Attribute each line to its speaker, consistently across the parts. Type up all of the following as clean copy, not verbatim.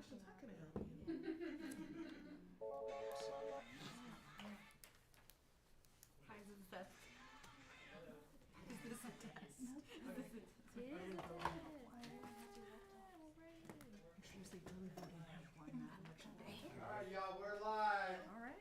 Speaker 1: questions how can I help you?
Speaker 2: Hi, is this Seth? Is this a test? Is this a test?
Speaker 1: It's usually really voting have one that election day.
Speaker 3: All right, y'all, we're live.
Speaker 1: All right.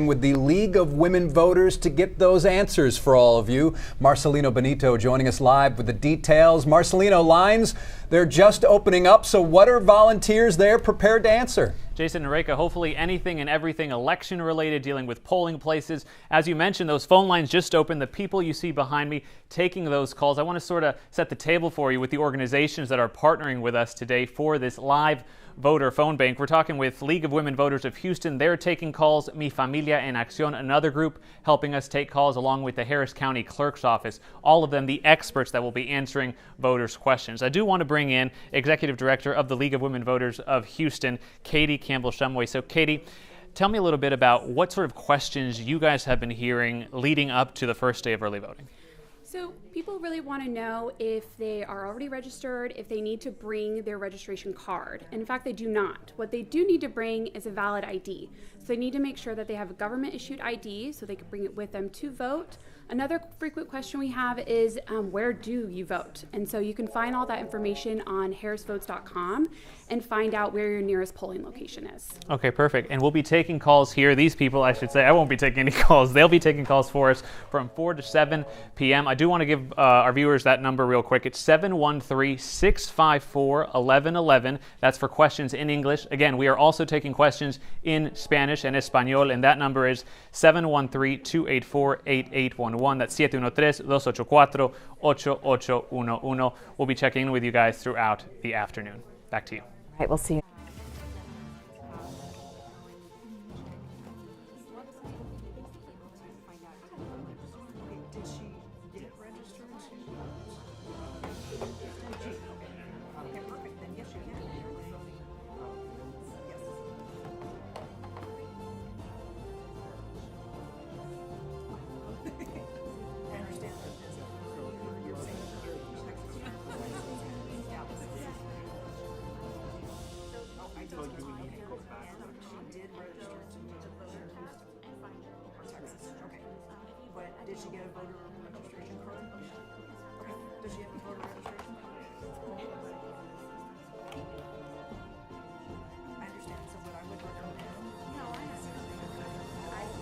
Speaker 4: with the League of Women Voters to get those answers for all of you. Marcelino Benito joining us live with the details. Marcelino, lines, they're just opening up, so what are volunteers there prepared to answer?
Speaker 5: Jason and Reka, hopefully anything and everything election related, dealing with polling places. As you mentioned, those phone lines just opened. The people you see behind me taking those calls. I want to sort of set the table for you with the organizations that are partnering with us today for this live voter phone bank. We're talking with League of Women Voters of Houston. They're taking calls. Mi Familia en Acción, another group helping us take calls, along with the Harris County Clerk's Office. All of them the experts that will be answering voters' questions. I do want to bring in Executive Director of the League of Women Voters of Houston, Katie Campbell-Shumway. So Katie, tell me a little bit about what sort of questions you guys have been hearing leading up to the first day of early voting.
Speaker 6: So people really want to know if they are already registered, if they need to bring their registration card. In fact, they do not. What they do need to bring is a valid ID. So they need to make sure that they have a government-issued ID so they can bring it with them to vote. Another frequent question we have is where do you vote? And so you can find all that information on harrisvotes.com and find out where your nearest polling location is.
Speaker 5: Okay, perfect. And we'll be taking calls here. These people, I should say, I won't be taking any calls. They'll be taking calls for us from 4 to 7 p.m. I do want to give our viewers that number real quick. It's 713-654-1111. That's for questions in English. Again, we are also taking questions in Spanish and Espanol, and that number is 713-284-8811. That's 713-284-8811. We'll be checking in with you guys throughout the afternoon. Back to you.
Speaker 1: All right, we'll see you.
Speaker 2: Did she get registered? Okay, perfect. Then yes, you can. Yes. I understand that. You're saying I told you we need to go back. She did register to vote in Houston or Texas. Okay. But did she get a voter registration card? Okay. Does she have a voter registration card? I understand. So what I would recommend. No, I understand. I have to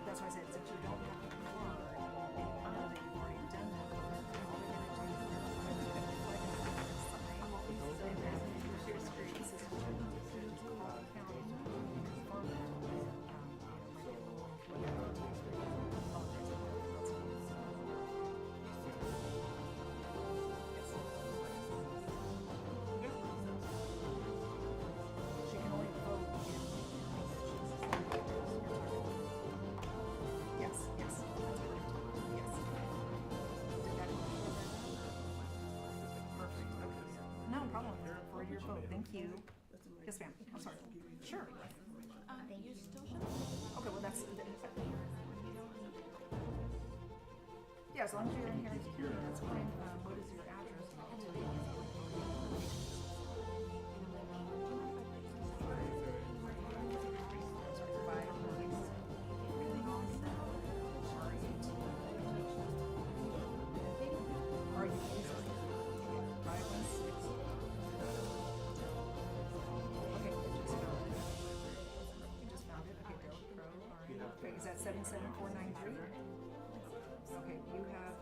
Speaker 2: that's why I said, since you don't have the card, and I know that you've already done that, all they're gonna do is sign, and then your screen says, county, confirm that, she can only vote in. Yes, yes, that's correct. Yes. Did that perfect. Okay. No problem for your vote. Thank you. Yes, ma'am. I'm sorry. Sure. You still should. Okay, well that's. Yeah, as long as you're in here, that's fine. What is your address? Are you Okay, you just found it. Okay, Dale Crow. All right. Okay, is that 77493. Okay, you have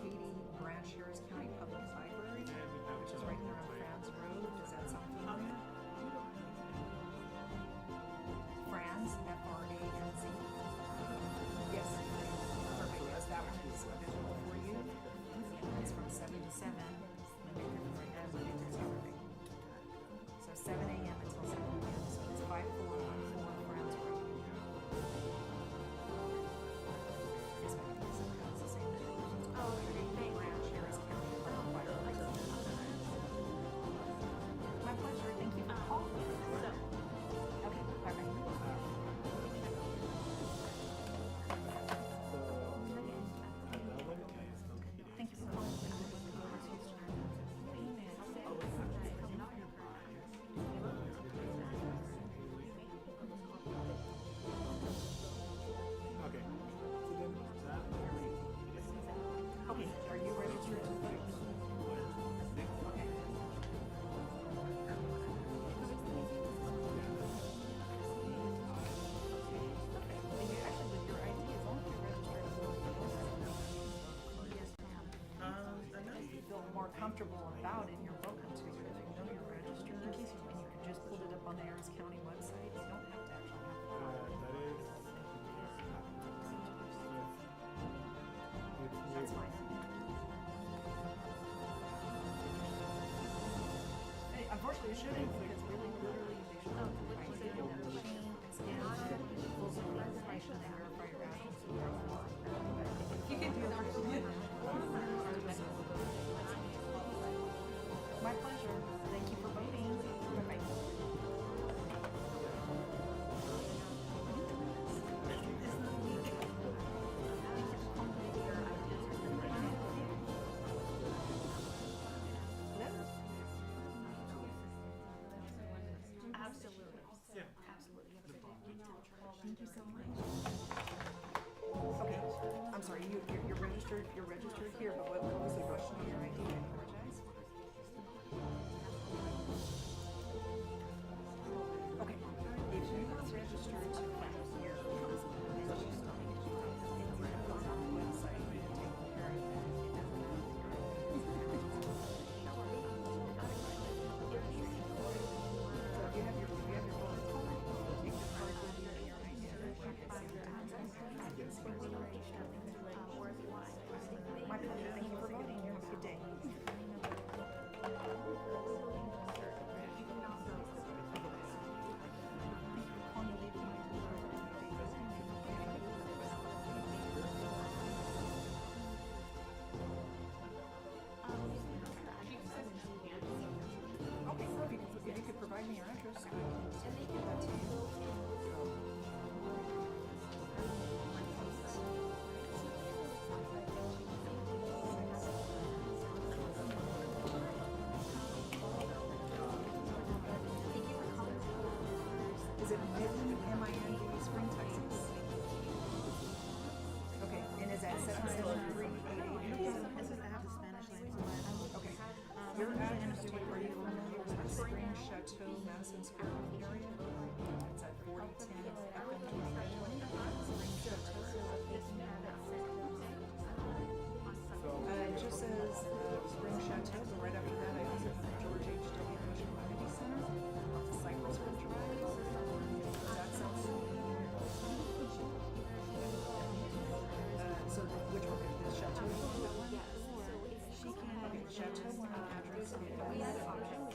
Speaker 2: Katy Branch, Harris County Public Library, which is right there on Franz Road. Does that sound familiar? Franz, F-R-A-N-Z. Yes. Perfect. Yes, that one is available for you. It's from 7 to 7, Monday through Saturday. So 7 a.m. until 7 p.m. So it's 5414 Franz Road. Yes, ma'am. It's the same thing. Oh, Katy Branch, Harris County Public Library. My pleasure. Thank you for calling. Okay, bye-bye. Thank you for calling. Okay, are you registered to vote? Okay. And you actually, with your ID, as long as you're registered to vote, you feel more comfortable about it, you're welcome to. If you know you're registered, and you can just pull it up on the Harris County website, you don't have to actually have That's fine. Hey, unfortunately, you shouldn't, because really, literally, they should have the ID on the machine and scan it, pulls up the information and verify your address. You can do that. My pleasure. Thank you for voting. Bye-bye. Absolutely. Absolutely. Thank you so much. Okay. I'm sorry. You're registered. You're registered here. But what was the question on your ID? I apologize. Okay. If you are registered to here, then you start on the website and take care of that. So if you have your phone, take the card with you and your ID. My pleasure. Thank you for voting. Have a good day. Okay, so if you could provide me your address, I can give that to you. Is it Midland, M-I-N-D, Spring, Texas? Okay, and is that 77388? Okay. Your address, are you familiar with the Spring Chateau, Madison Square area? It's at 4010 FM 2020. Spring Chateau. It just says Spring Chateau, but right after that I also have the George H.W. Bush Community Center off the Cypress Ridge Drive. Does that sound familiar? So which one? The Chateau one? Okay, the Chateau one address is 4010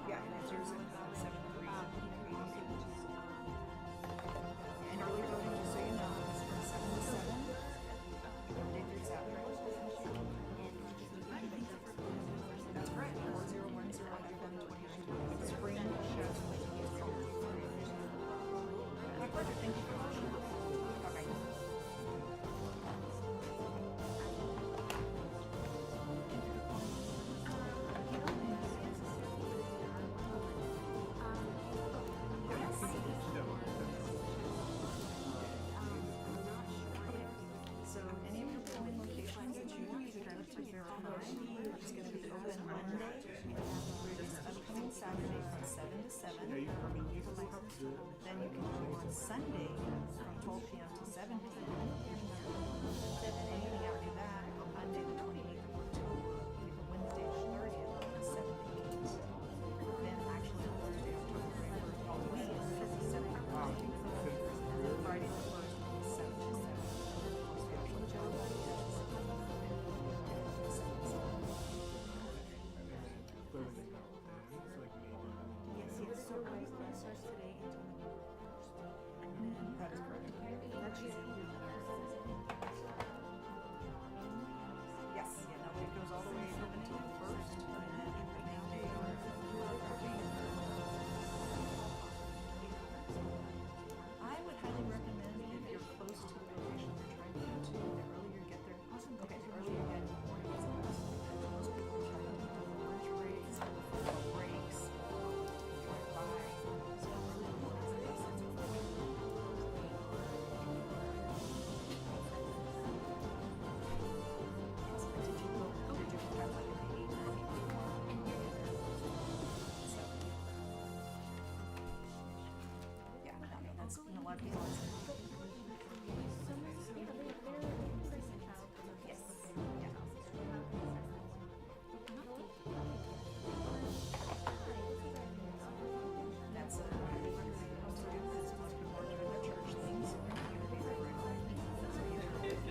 Speaker 2: Yeah, and it's yours at 7388. And early voting, just so you know, is from 7 to 7, Monday through Saturday. That's correct, 4010 FM 2020. Spring Chateau. My pleasure, thank you for watching. Bye-bye. It's gonna be open Monday, this upcoming Saturday from 7 to 7. Then you can go on Sunday from 12 p.m. to 7 p.m. Anything after that, on Monday the 28th of October, Wednesday the 30th, on 7 p.m. Then actually Thursday, October 31st, Halloween, 7 p.m. Friday the 1st, 7 to 7. Yes, so it starts today until November 1st. That is correct. That's usually. Yes, yeah, no, it goes all the way up until the 1st, and then opening day. I would highly recommend if you're close to the location you're trying to go to, the earlier you get there. Awesome. Okay, the earlier you get in the morning is the best. Most people try to do lunch breaks, breaks, drive by. So early in the morning is the best. Yeah, I mean, that's, a lot of people. Yes, yeah. That's most people are doing their church things.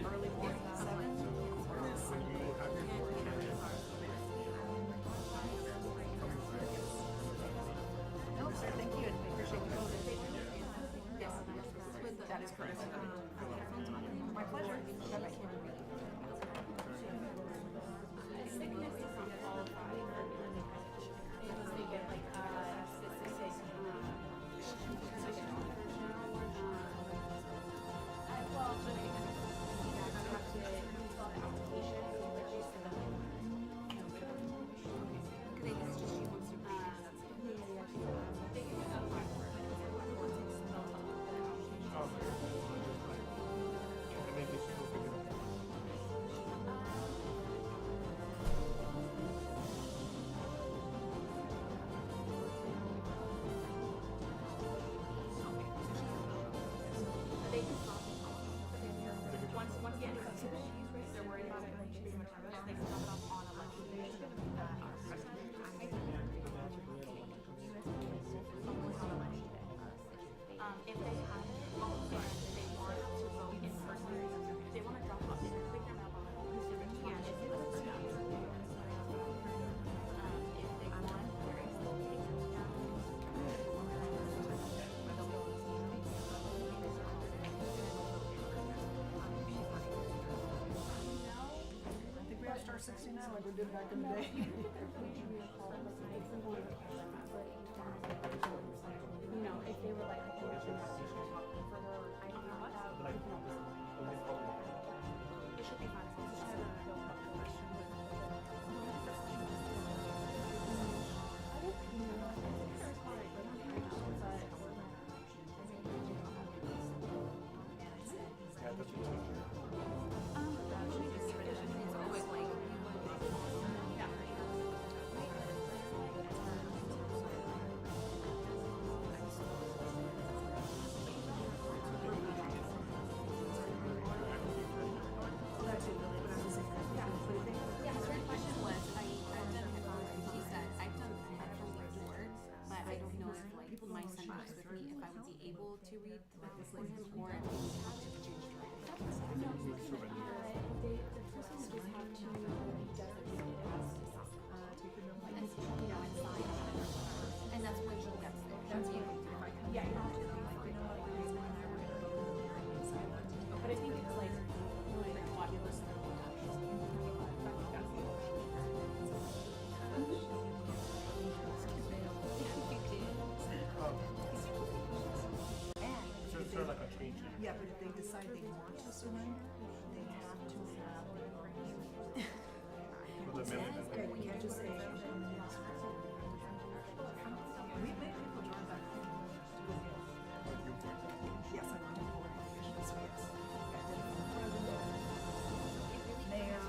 Speaker 2: Early morning, 7, or on Sunday. No, sir, thank you, and I appreciate you voting. Yes, that is correct. My pleasure. Bye-bye.
Speaker 7: If they have it, they want to vote in person. They want to drop off their mailbox. Yeah, if they want, there is the take down.
Speaker 2: I think we have Star 69 like we did back in the day.
Speaker 6: You know, if they were like, I think it's for her, I don't know what. It should be fine. It's just a question.
Speaker 7: My son was with me, if I would be able to read the Bible for him, or if he would have to change the writing.
Speaker 6: The person would just have to be designated as
Speaker 7: You know, and sign it. And that's when she gets there. That's you.
Speaker 6: yeah, you have to. But I think it's like fabulous.
Speaker 2: Yeah, but if they decide they want to surrender, they have to have the agreement. Okay, we can't just say. We make people drive back home. Yes, I went to board education, so yes. I did it for the president, mayor.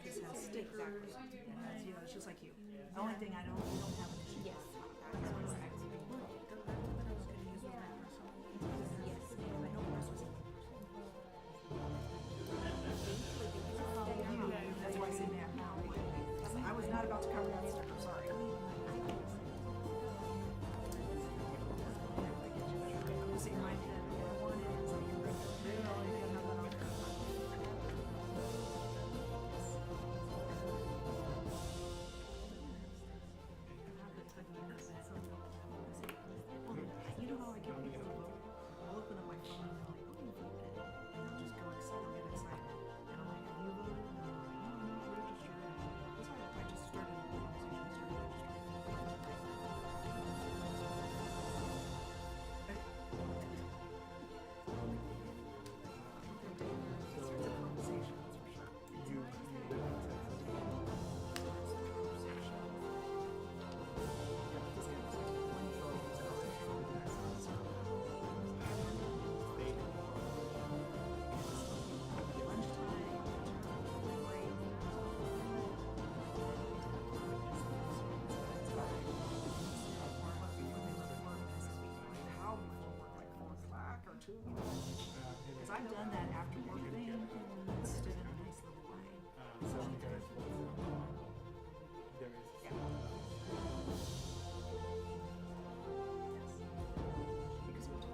Speaker 2: This has stickers. Exactly. It has, you know, it's just like you. The only thing you don't have an issue with.
Speaker 7: Yes.
Speaker 2: That's why I say that now. I was not about to cover that sticker, sorry. I'm just saying my head, what I wanted is like, they don't really have that on there. You don't know, I get people who will open up my phone and they're like, oh, you voted. And I'll just go excited, get excited. And I'm like, have you voted? And they're like, no, I'm not registered. That's why I just started the conversation, started registering. It's a conversation, that's for sure. Because I've done that after work thing and stood in a nice little line.
Speaker 8: So you guys there is.
Speaker 2: Yeah. Because we're
Speaker 8: District 29. Yeah, so it's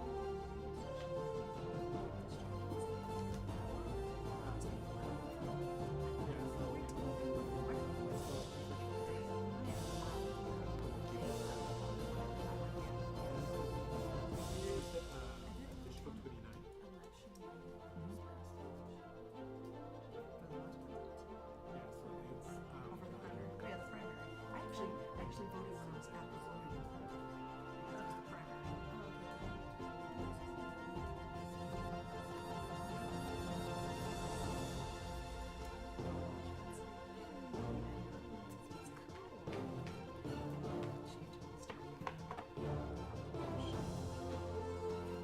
Speaker 2: Yeah, the primary. I actually voted when I was at the voting. That was the primary.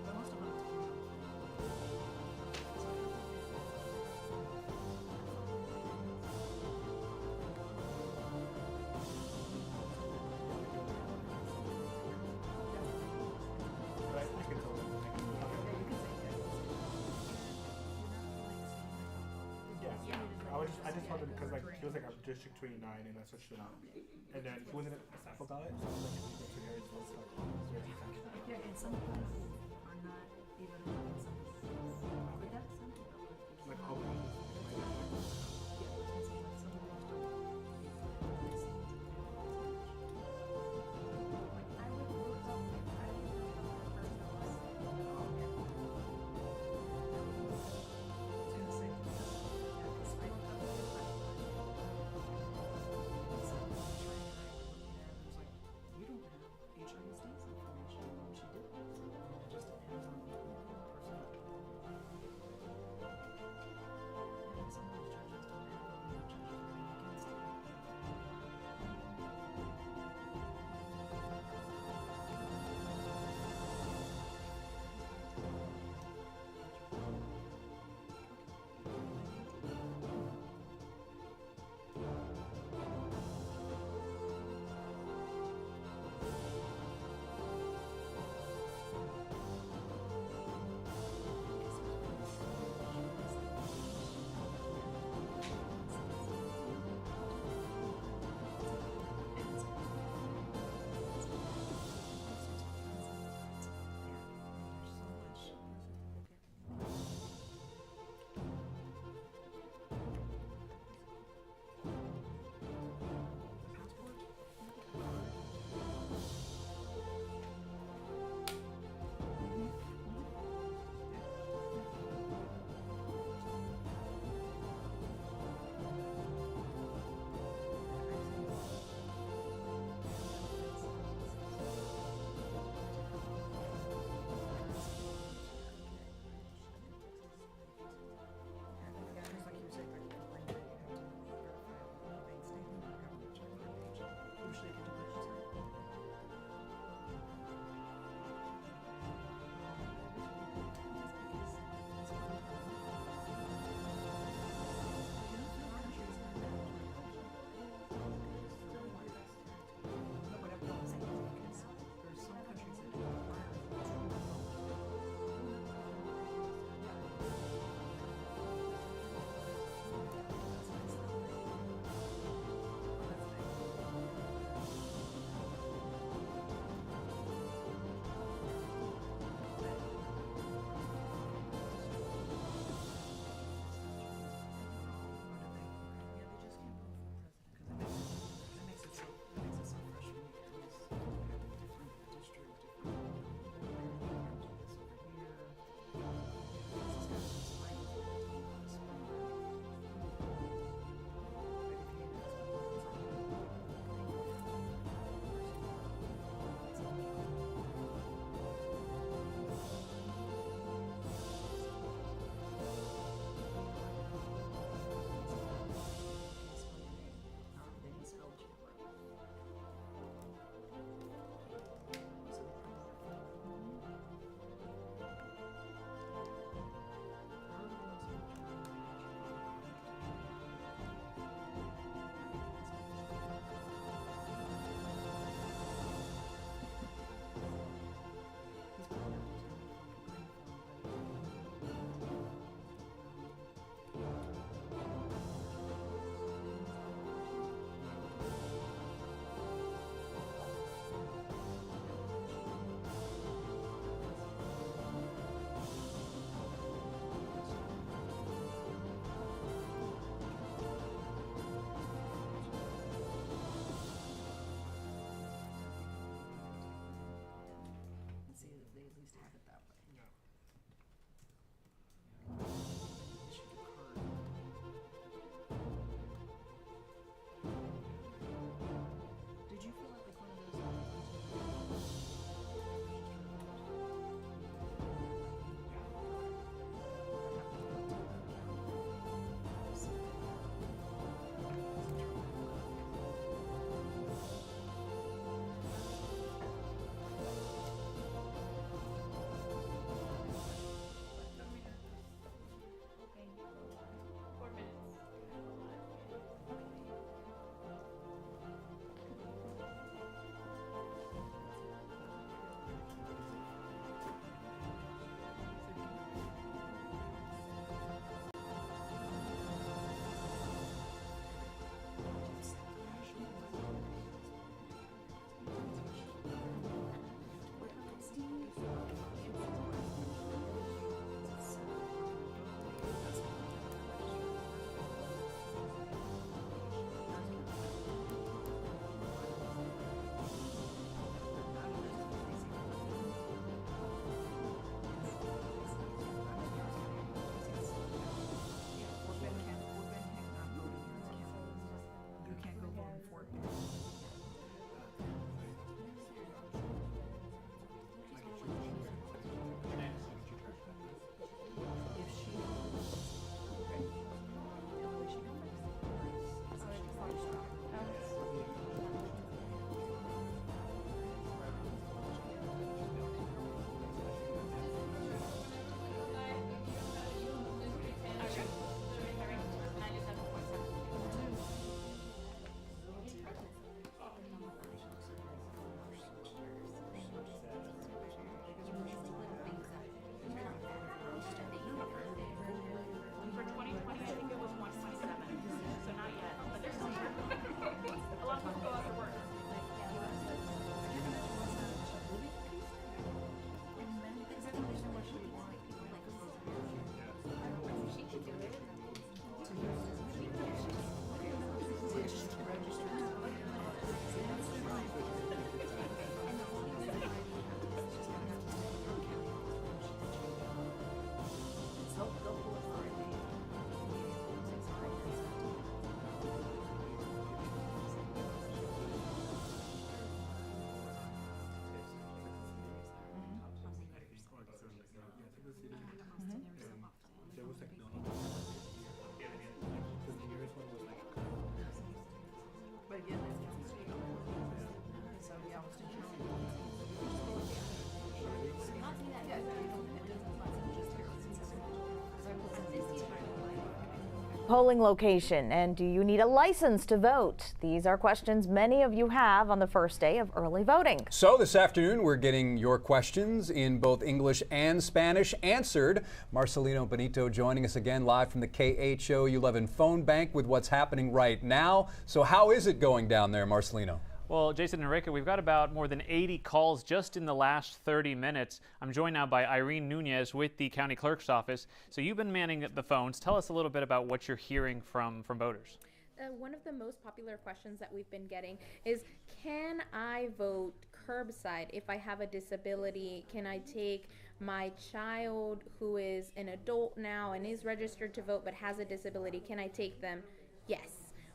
Speaker 2: But most of them.
Speaker 8: but I can tell them. Yeah. I just wanted because like he was like I'm District 29 and I switched it up. And then he wasn't a sample ballot, so I was like it's two areas so it's like
Speaker 2: Yeah, and some people are not even on some. But that's some people.
Speaker 8: like all
Speaker 2: You don't have HISD's information. She did. Just depends on the person.
Speaker 9: polling location, and do you need a license to vote? These are questions many of you have on the first day of early voting.
Speaker 4: So this afternoon, we're getting your questions in both English and Spanish answered. Marcelino Benito joining us again live from the KHOU11 phone bank with what's happening right now. So how is it going down there, Marcelino?
Speaker 5: Well, Jason and Enrique, we've got about more than 80 calls just in the last 30 minutes. I'm joined now by Irene Nunez with the county clerk's office. So you've been manning the phones. Tell us a little bit about what you're hearing from voters.
Speaker 7: One of the most popular questions that we've been getting is, can I vote curbside if I have a disability? Can I take my child who is an adult now and is registered to vote but has a disability? Can I take them? Yes.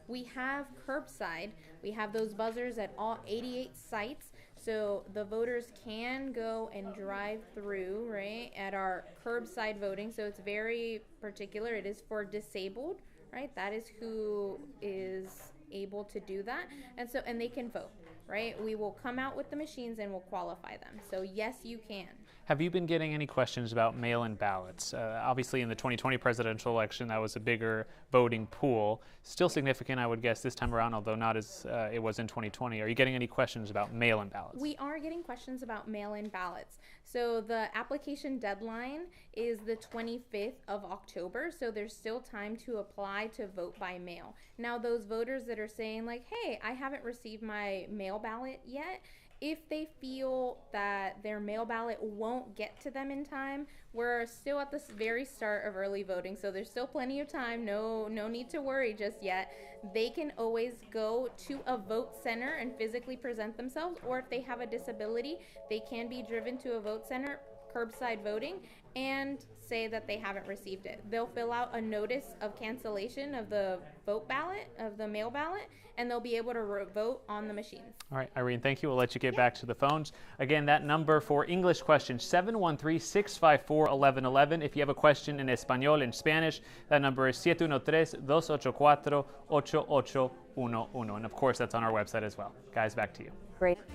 Speaker 7: We have curbside. We have those buzzers at all 88 sites, so the voters can go and drive through, right, at our curbside voting. So it's very particular. It is for disabled, right? That is who is able to do that, and they can vote, right? We will come out with the machines and we'll qualify them. So yes, you can.
Speaker 5: Have you been getting any questions about mail-in ballots? Obviously, in the 2020 presidential election, that was a bigger voting pool. Still significant, I would guess, this time around, although not as it was in 2020. Are you getting any questions about mail-in ballots?
Speaker 7: We are getting questions about mail-in ballots. So the application deadline is the 25th of October, so there's still time to apply to vote by mail. Now, those voters that are saying, like, hey, I haven't received my mail ballot yet, if they feel that their mail ballot won't get to them in time, we're still at the very start of early voting, so there's still plenty of time. No need to worry just yet. They can always go to a vote center and physically present themselves, or if they have a disability, they can be driven to a vote center, curbside voting, and say that they haven't received it. They'll fill out a notice of cancellation of the vote ballot, of the mail ballot, and they'll be able to vote on the machines.
Speaker 5: All right, Irene, thank you. We'll let you get back to the phones. Again, that number for English questions, 713-654-1111. If you have a question in Espanol, in Spanish, that number is 713-284-8811. And of course, that's on our website as well. Guys, back to you.
Speaker 9: Great.
Speaker 2: Okay,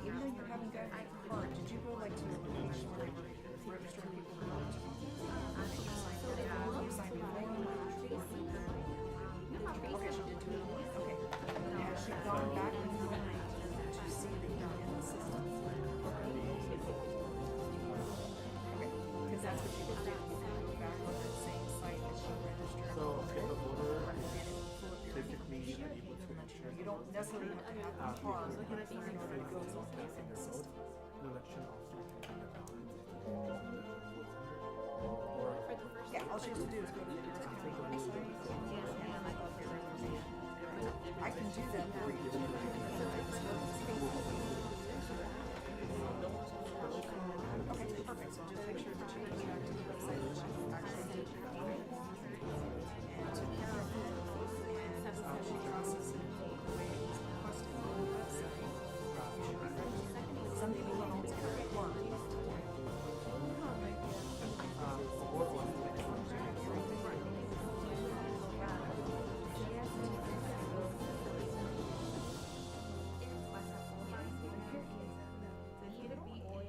Speaker 2: even though you're having that card, did you go like to the page where they register people to vote? Sign before? Okay, she did do it. Okay. Has she gone back and to see that you're in the system? Okay, because that's what she was doing. You can go back on that same site that she registered.
Speaker 8: So if a voter typically able to ensure
Speaker 2: You don't necessarily have to have the card in order to go to the
Speaker 8: in the vote, the election officer can the ballot.
Speaker 2: Yeah, all she has to do is go to the county website. I can do that for you. Okay, perfect. So just make sure to change that to the website that she actually did. And to verify, and she processes it the way it was requested on the website. Some people don't always get it work.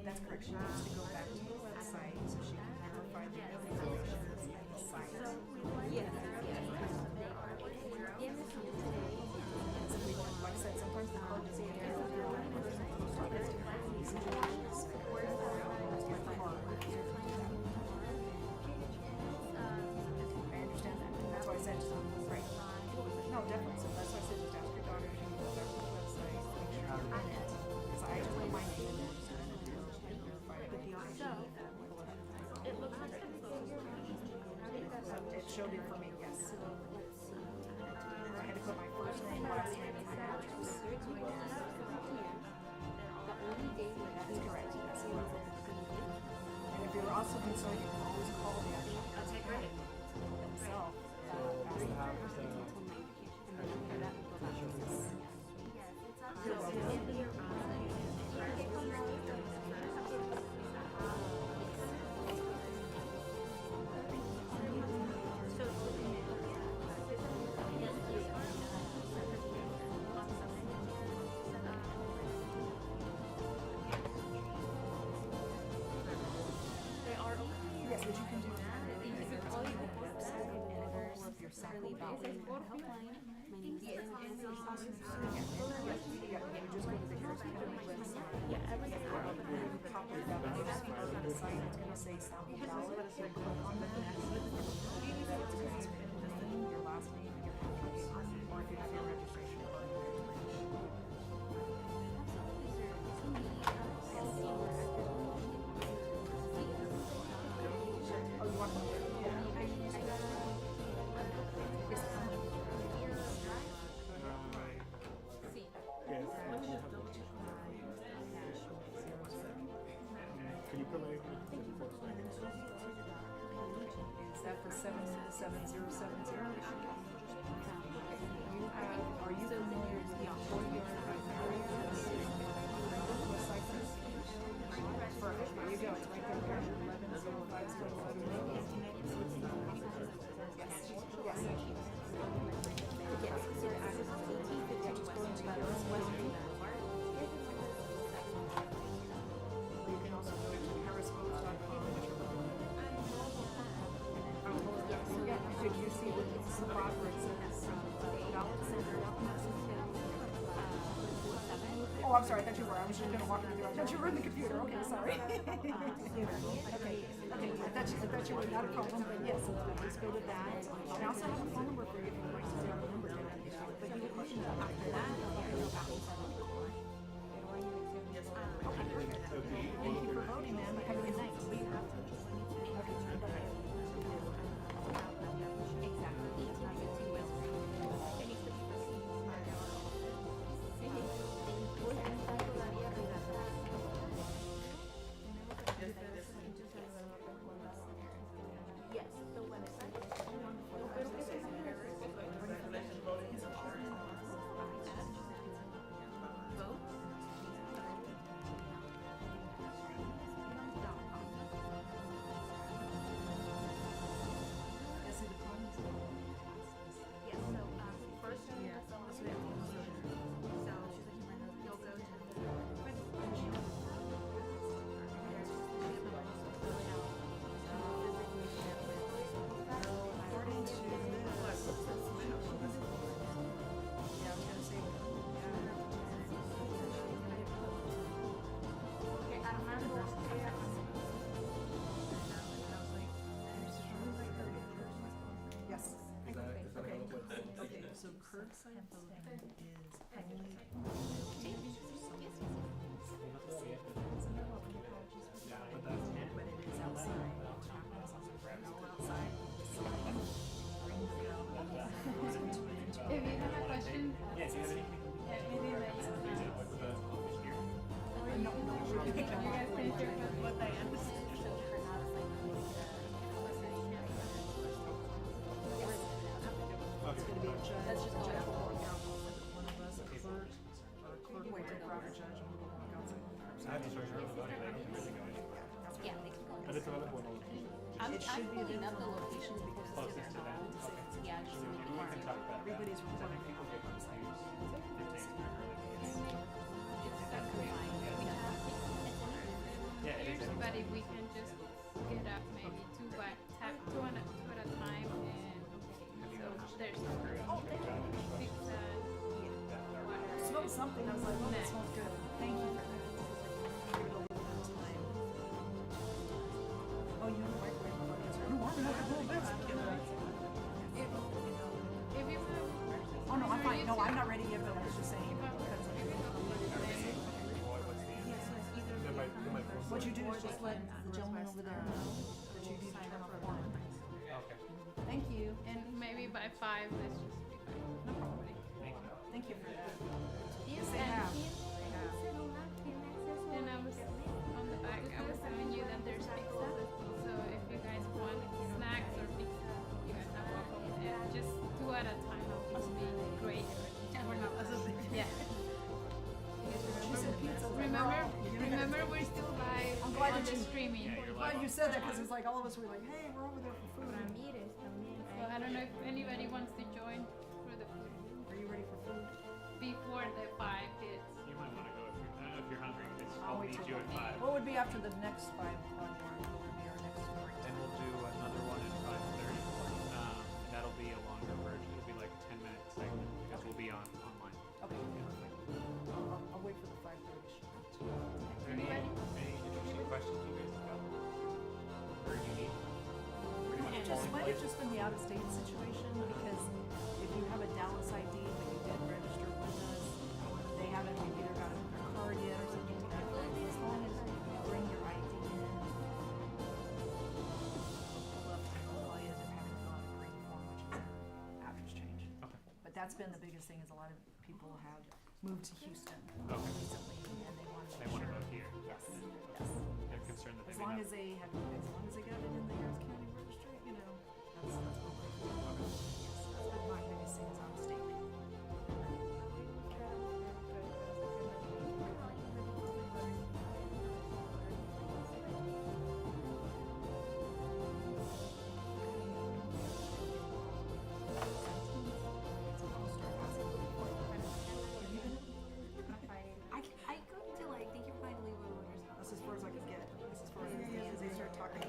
Speaker 2: That's correct. She needs to go back to the website so she can verify the information that's in the site. Yes. Like I said, sometimes the card doesn't get there. I understand that. That's why I said, right. No, definitely. So that's why I said just ask your daughter to go back to the website, make sure you're in it. Because I just put my name in there. It showed it for me, yes. I had to put my first name, last name, and my address. That's correct, yes. And if you're also concerned, you can always call the actual themselves. You're welcome.
Speaker 7: They are
Speaker 2: just go to the Harris County website. Top of that site, it's gonna say sample ballot, so click on that. Your last name, your address, or if you have your registration card. Oh, you want to?
Speaker 8: Can you provide me the report so I can see?
Speaker 2: Is that for 77070? Are you familiar with the courtyard Perfect, there you go, it's right there, 1105. You can also go to harrispost.com. Did you see what the spot where it says ballot center? Oh, I'm sorry, I thought you were. I was just gonna walk you through. I thought you were in the computer. Okay, sorry. Okay, I thought you were not a problem, but yes, let's go to that. And I also have a phone number for you if you'd like to see the number. But you have questions after that? Thank you for voting, ma'am. Have a good night. So curbside voting is only but it is outside.
Speaker 6: If you have a question,
Speaker 8: Yes, you have anything?
Speaker 6: maybe like
Speaker 8: What's the office here?
Speaker 6: you guys can share what I understand.
Speaker 2: It's going to be a judge. That's just one of us, a clerk, or a clerk will take over a judge and we will walk outside.
Speaker 8: I have to search for voting. I don't really go anywhere.
Speaker 7: Yeah, they can go.
Speaker 8: But it's available in all locations.
Speaker 2: It should be
Speaker 7: pulling up the
Speaker 2: available.
Speaker 7: locations because it's
Speaker 8: Closest to that. Okay.
Speaker 7: yeah, just
Speaker 8: We
Speaker 7: make it
Speaker 8: can
Speaker 7: easier.
Speaker 8: talk about that.
Speaker 2: Everybody's reporting.
Speaker 8: People get confused.
Speaker 5: Yeah, it is.
Speaker 6: But if we can just get up maybe two at a time, and so there's pizza, water.
Speaker 2: Smelled something, I was like, oh, that smells good. Thank you for that. Give it a little bit of time. Oh, you know the microwave, oh, that's right. Warm it up a little bit.
Speaker 6: If you have,
Speaker 2: Oh, no, I'm fine. No, I'm not ready yet, but I was just saying. What you do is just let the gentleman over there know that you do turn off the form.
Speaker 8: Okay.
Speaker 2: Thank you.
Speaker 6: and maybe by 5, let's just be fine.
Speaker 2: No problem. Thank you for that. Yes, they
Speaker 6: And
Speaker 2: have.
Speaker 6: And I was on the back, I was telling you that there's pizza. So if you guys want snacks or pizza, you guys are welcome. And just 2 at a time would be great.
Speaker 2: And we're not,
Speaker 6: Yeah.
Speaker 2: she said pizza.
Speaker 6: Remember, we're still live
Speaker 2: I'm glad
Speaker 6: on
Speaker 2: that
Speaker 6: the
Speaker 2: you-
Speaker 6: streaming.
Speaker 2: I'm glad you said that because it's like all of us were like, hey, we're over there for food.
Speaker 6: So I don't know if anybody wants to join for the food
Speaker 2: Are you ready for food?
Speaker 6: before the 5 hits.
Speaker 5: You might want to go if you're hungry.
Speaker 2: I'll
Speaker 5: I'll
Speaker 2: wait
Speaker 5: meet
Speaker 2: till
Speaker 5: you at 5.
Speaker 2: What would be after the next 5 o'clock mark? What would be our next mark?
Speaker 5: Then we'll do another one at 5:30. And that'll be a longer version. It'll be like
Speaker 2: wait for the 5:30 show.
Speaker 5: Any interesting questions you guys have got? Or unique? Pretty much polling
Speaker 2: Might have
Speaker 5: places.
Speaker 2: just been the out-of-state situation, because if you have a Dallas ID but you did register with us, they haven't either got a card yet or something to that effect. As long as you bring your ID in, they'll end up having to fill out a green form, which is their address change.
Speaker 5: Okay.
Speaker 2: But that's been the biggest thing, is a lot of people have moved to Houston
Speaker 5: Okay.
Speaker 2: recently, and they want to
Speaker 5: They
Speaker 2: make
Speaker 5: want to
Speaker 2: sure.
Speaker 5: vote here.
Speaker 2: Yes, yes.
Speaker 5: They're concerned that they
Speaker 2: As
Speaker 5: may
Speaker 2: long
Speaker 5: not.
Speaker 2: as they have, as long as they got it in the Harris County registry, you know, that's what we're doing.
Speaker 5: Okay.
Speaker 2: That's been my biggest thing, is out of state.
Speaker 1: I go to like, thank you for calling Leeway Voters.
Speaker 2: That's as far as I could get. That's as far as I could get, as they start talking.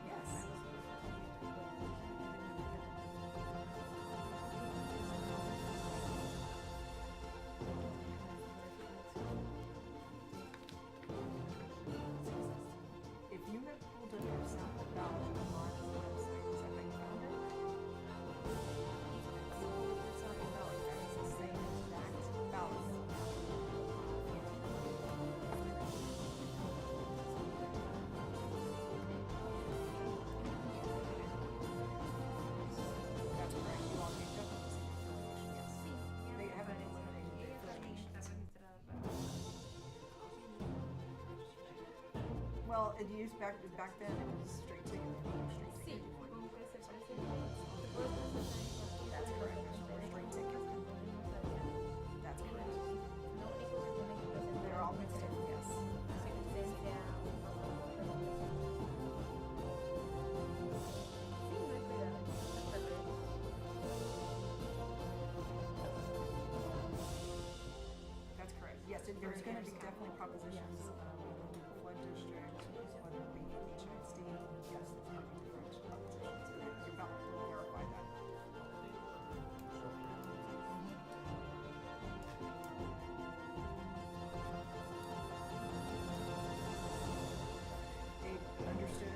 Speaker 2: Yes. If you have pulled up your sample ballot on the website, is that how you found it? It's not a ballot, it's the same exact ballot. That's correct, you all picked up on this information, yes. They haven't eliminated the affiliation. Well, it used back then, it was straight ticket. Straight ticket. That's correct. There's no straight ticket. That's correct. They're all mixed in, yes. That's correct. Yes, there's going to be definitely propositions, flood district, whether it be HISD, yes, it's going to be different propositions. Your ballot will verify that. They understood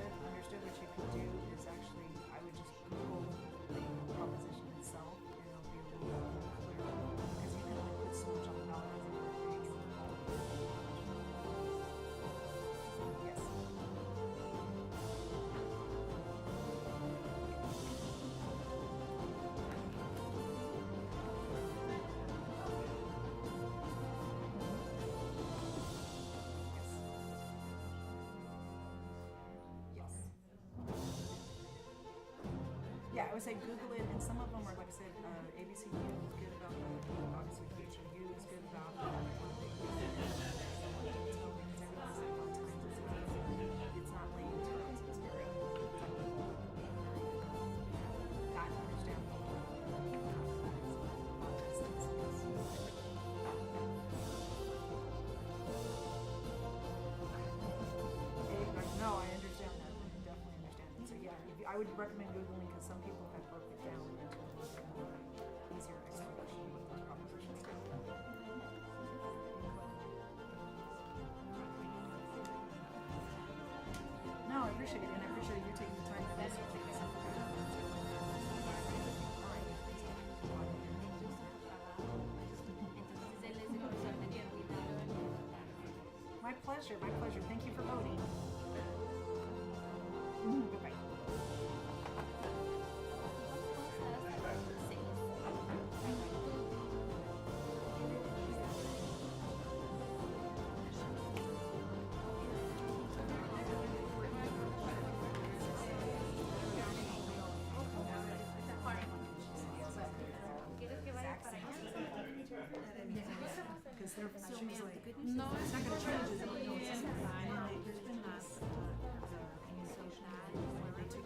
Speaker 2: what you could do is actually, I would just Google the proposition itself, and it'll be a little more clear, because you can only put so much on the ballot as a page. Yes. Yes. Yeah, I would say Google it, and some of them are, like I said, ABC News is good about that. Obviously, Future You is good about that. It's not laying terms, it's very technical. Not understandable. No, I understand that. I definitely understand that. So yeah, I would recommend Googling, because some people have broken it down into a little bit more easier explanation of what those propositions do. No, I appreciate it, and I appreciate you taking the time to research it. My pleasure, my pleasure. Thank you for voting. Bye-bye. Because she was like, no, it's not going to change, is it? No, it's not. And then there's been this communication where they took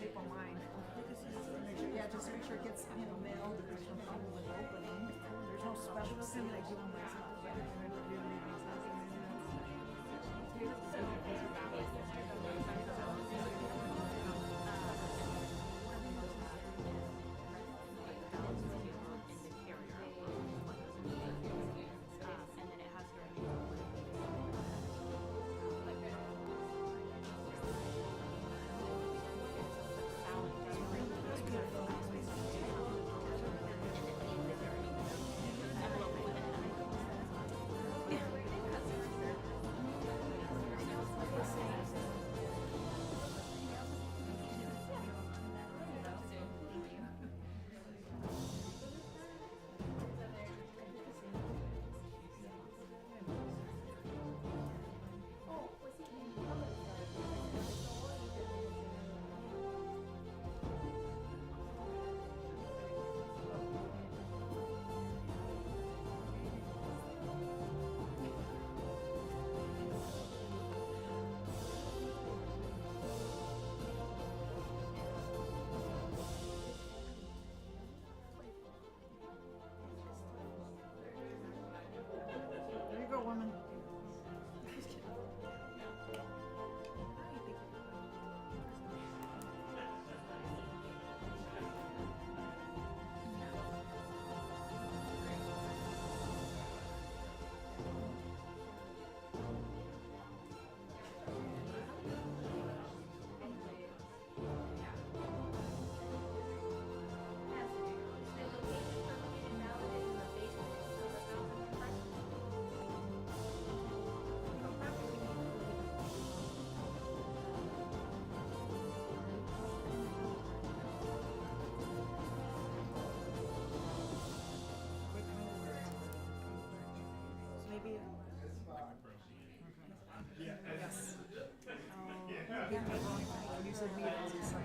Speaker 2: tape on mine. Yeah, just to make sure it gets, mailed, and there's no problem with opening. There's no special seal I do on myself. There you go, woman. Maybe. Yes. You said me as a site.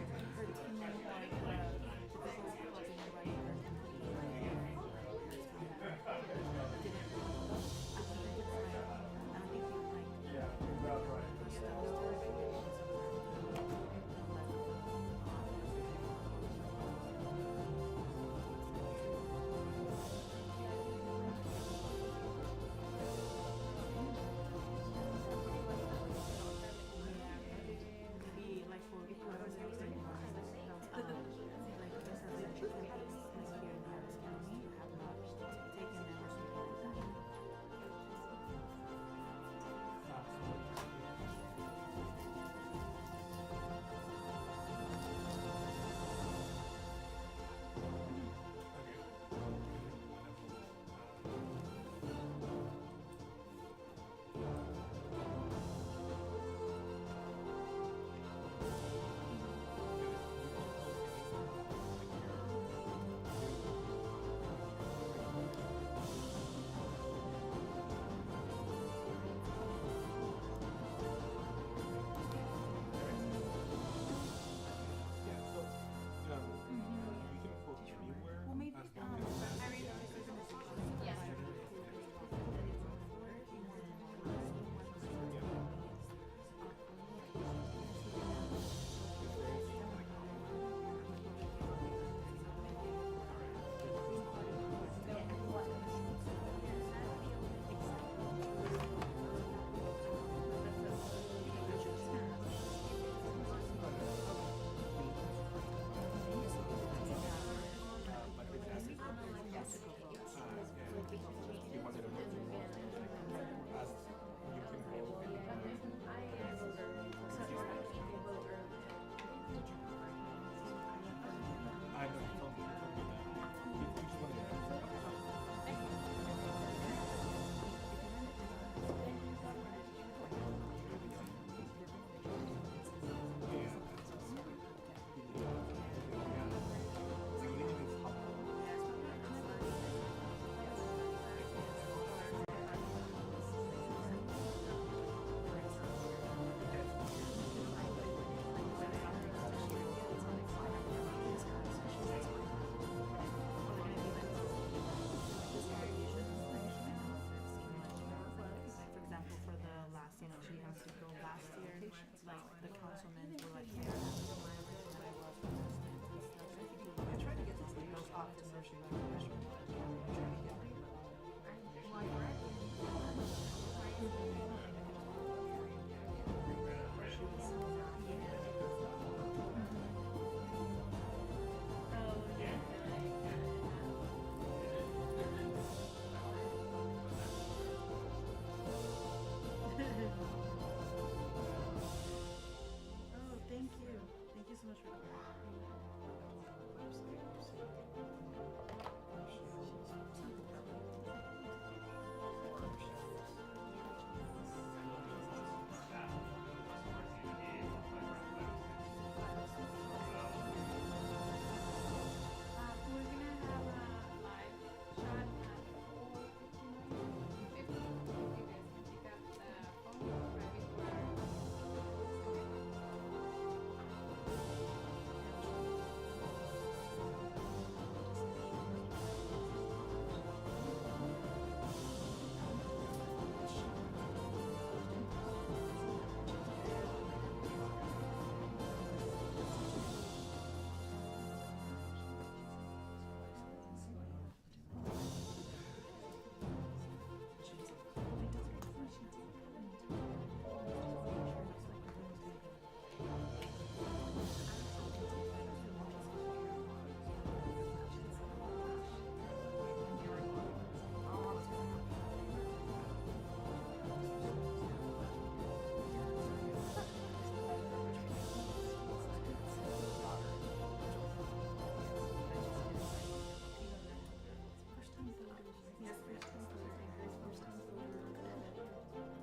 Speaker 2: She has to go last year, like the councilmen were like, she not registered?
Speaker 1: Oh, thank you. Thank you so much for that.
Speaker 6: We're gonna have a live shot at 4:59. If you guys can pick up the phone right before.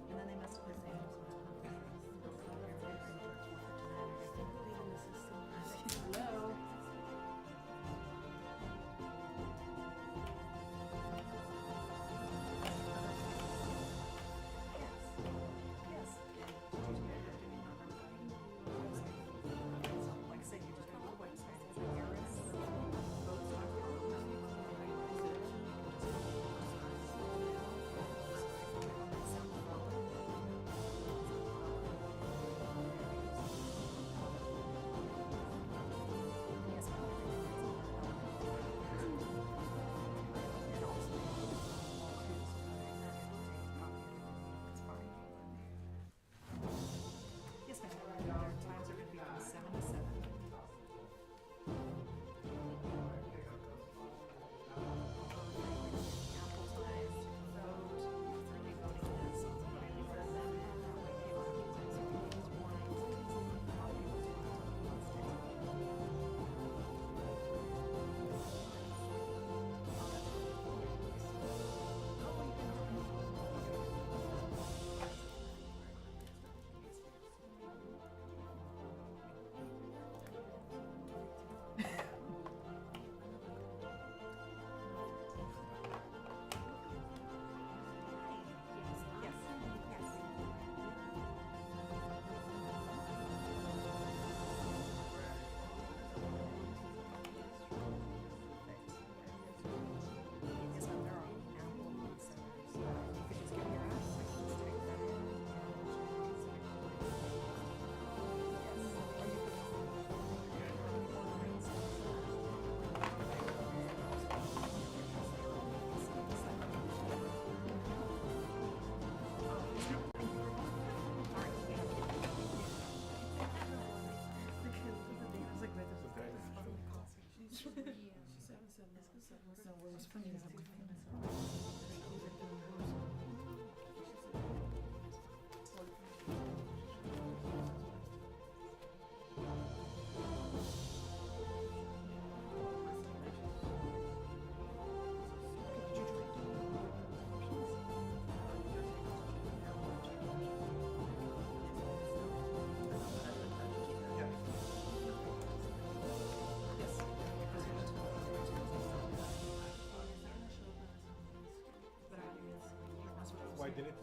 Speaker 2: And then they must have been
Speaker 1: Hello.
Speaker 2: like I said, you just go to the website, it's like Yes, ma'am. Our times are going to be from 7 to 7. Apple time, vote, early voting is really for them. Yes, yes. Yes, ma'am, there are Apple centers. You could just give me your address, I can just take that in. Yes. Or you could
Speaker 1: No, what was funny is that my friend is
Speaker 8: Why did it?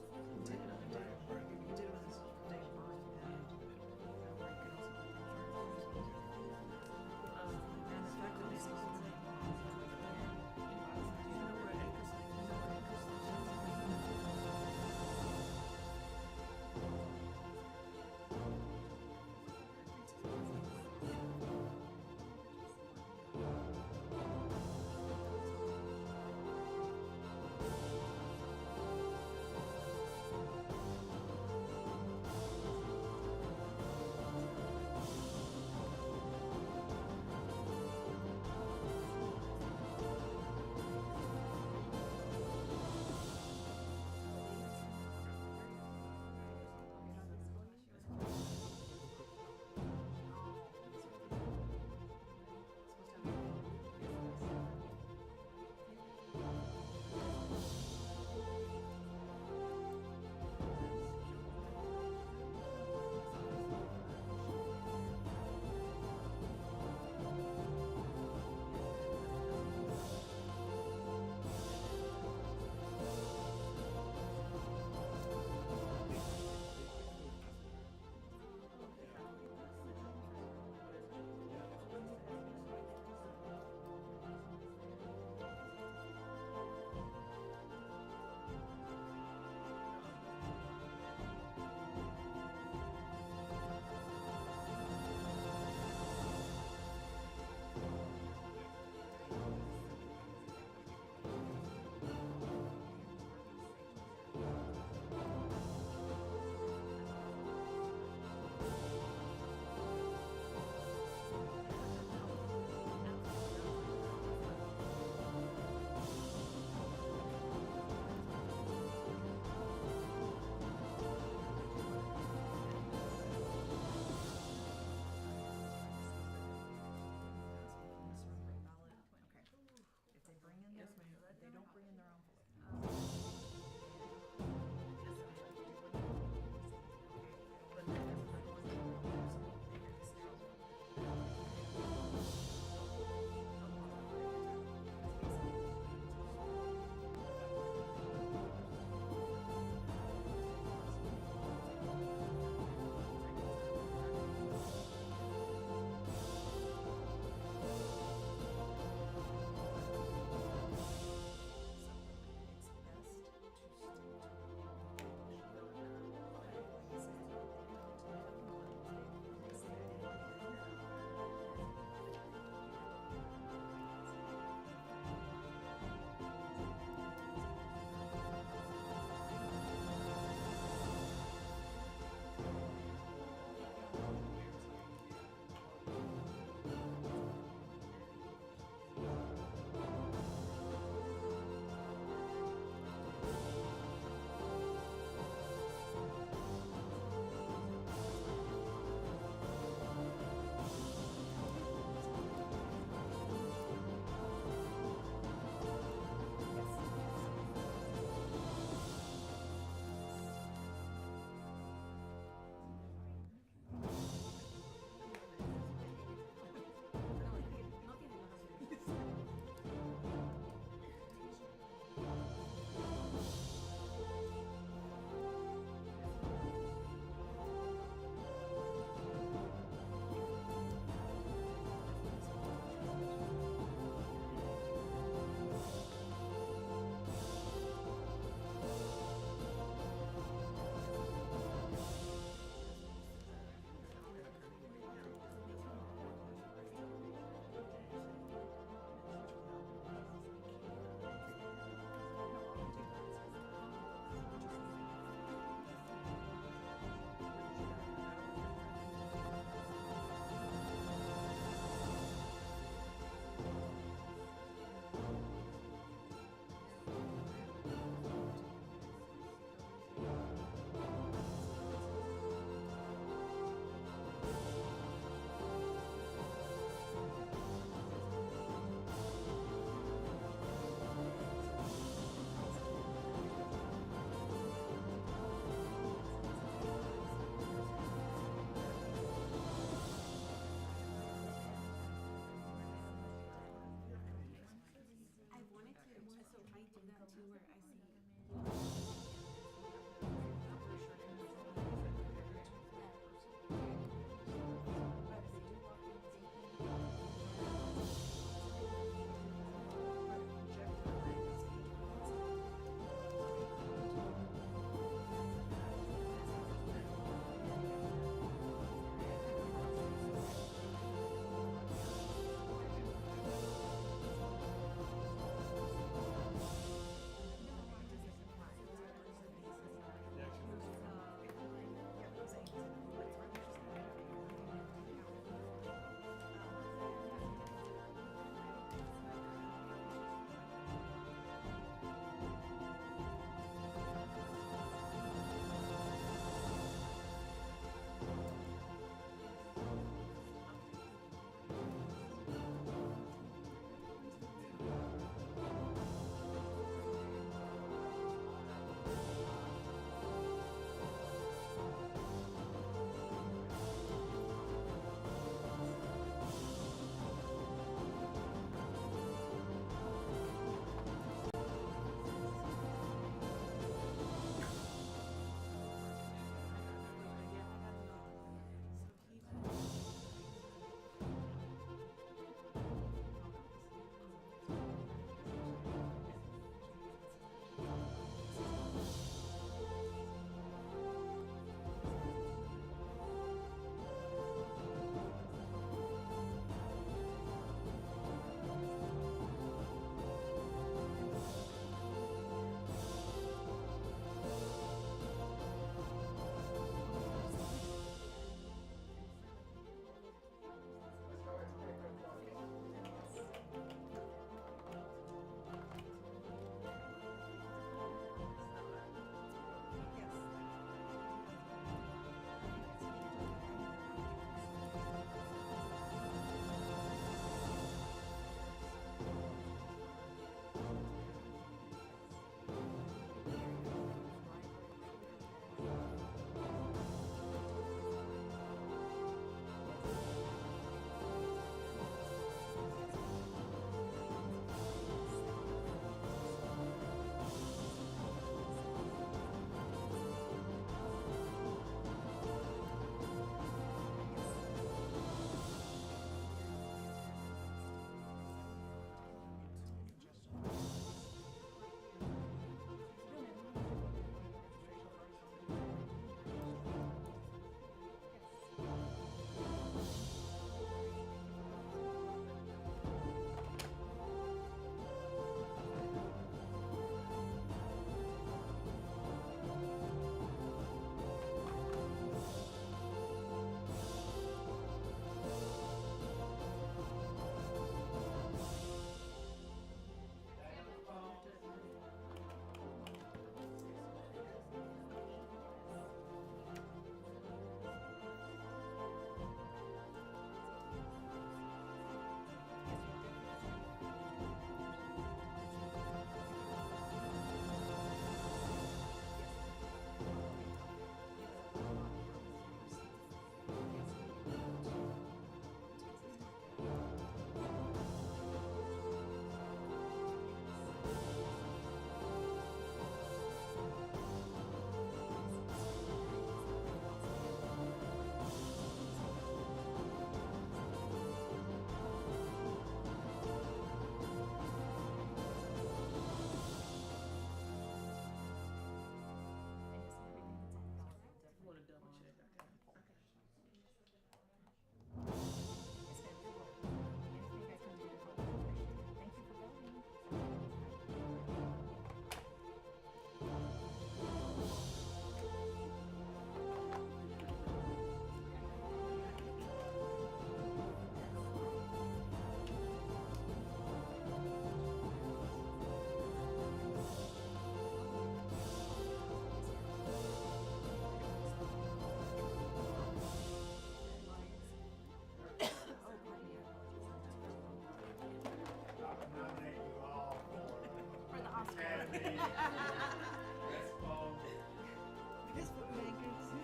Speaker 2: phone bankers. 2024.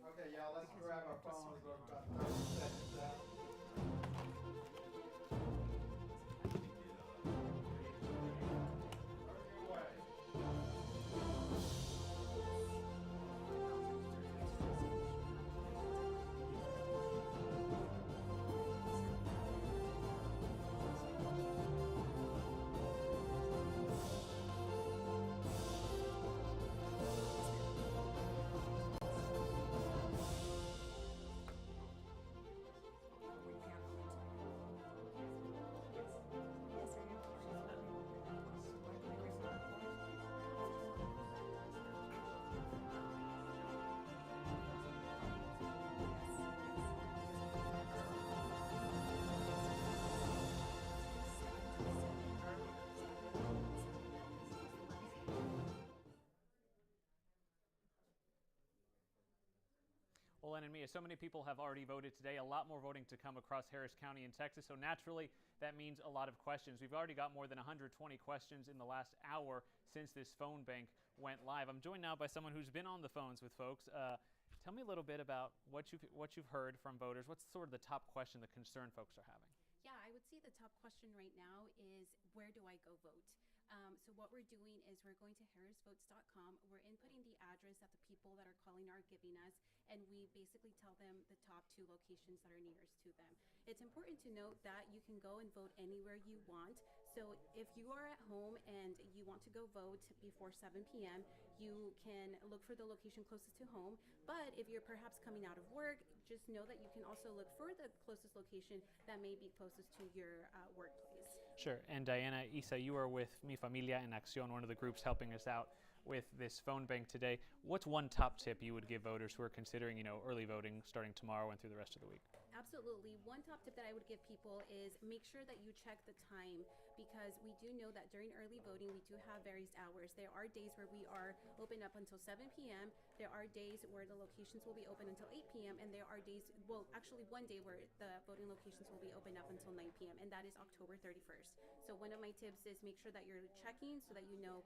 Speaker 3: Okay, y'all, let's grab our phones. We're about 30 seconds out.
Speaker 5: Well, Len and Mia, so many people have already voted today. A lot more voting to come across Harris County in Texas. So naturally, that means a lot of questions. We've already got more than 120 questions in the last hour since this phone bank went live. I'm joined now by someone who's been on the phones with folks. Tell me a little bit about what you've heard from voters. What's sort of the top question, the concern folks are having?
Speaker 10: Yeah, I would say the top question right now is, where do I go vote? So what we're doing is we're going to harrisvotes.com. We're inputting the address that the people that are calling are giving us, and we basically tell them the top 2 locations that are nearest to them. It's important to note that you can go and vote anywhere you want. So if you are at home and you want to go vote before 7 p.m., you can look for the location closest to home. But if you're perhaps coming out of work, just know that you can also look for the closest location that may be closest to your workplace.
Speaker 5: Sure. And Diana, Isa, you are with Mi Familia en Acción, one of the groups helping us out with this phone bank today. What's one top tip you would give voters who are considering, early voting starting tomorrow and through the rest of the week?
Speaker 10: Absolutely. One top tip that I would give people is make sure that you check the time, because we do know that during early voting we do have various hours. There are days where we are open up until 7 p.m. There are days where the locations will be open until 8 p.m. and there are days, well, actually one day where the voting locations will be open up until 9 p.m. and that is October 31st. So one of my tips is make sure that you're checking so that you know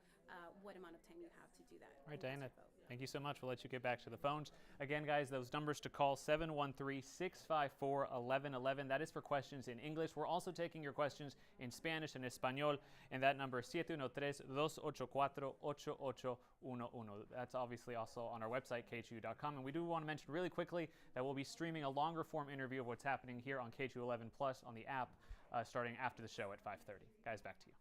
Speaker 10: what amount of time you have to do that.
Speaker 5: All right, Diana, thank you so much. We'll let you get back to the phones. Again, guys, those numbers to call, 713-654-1111. That is for questions in English. We're also taking your questions in Spanish and Espanol, and that number is 713-284-8811. That's obviously also on our website, KHU.com. And we do want to mention really quickly that we'll be streaming a longer form interview of what's happening here on KHU 11 Plus on the app starting after the show at 5:30. Guys, back to you.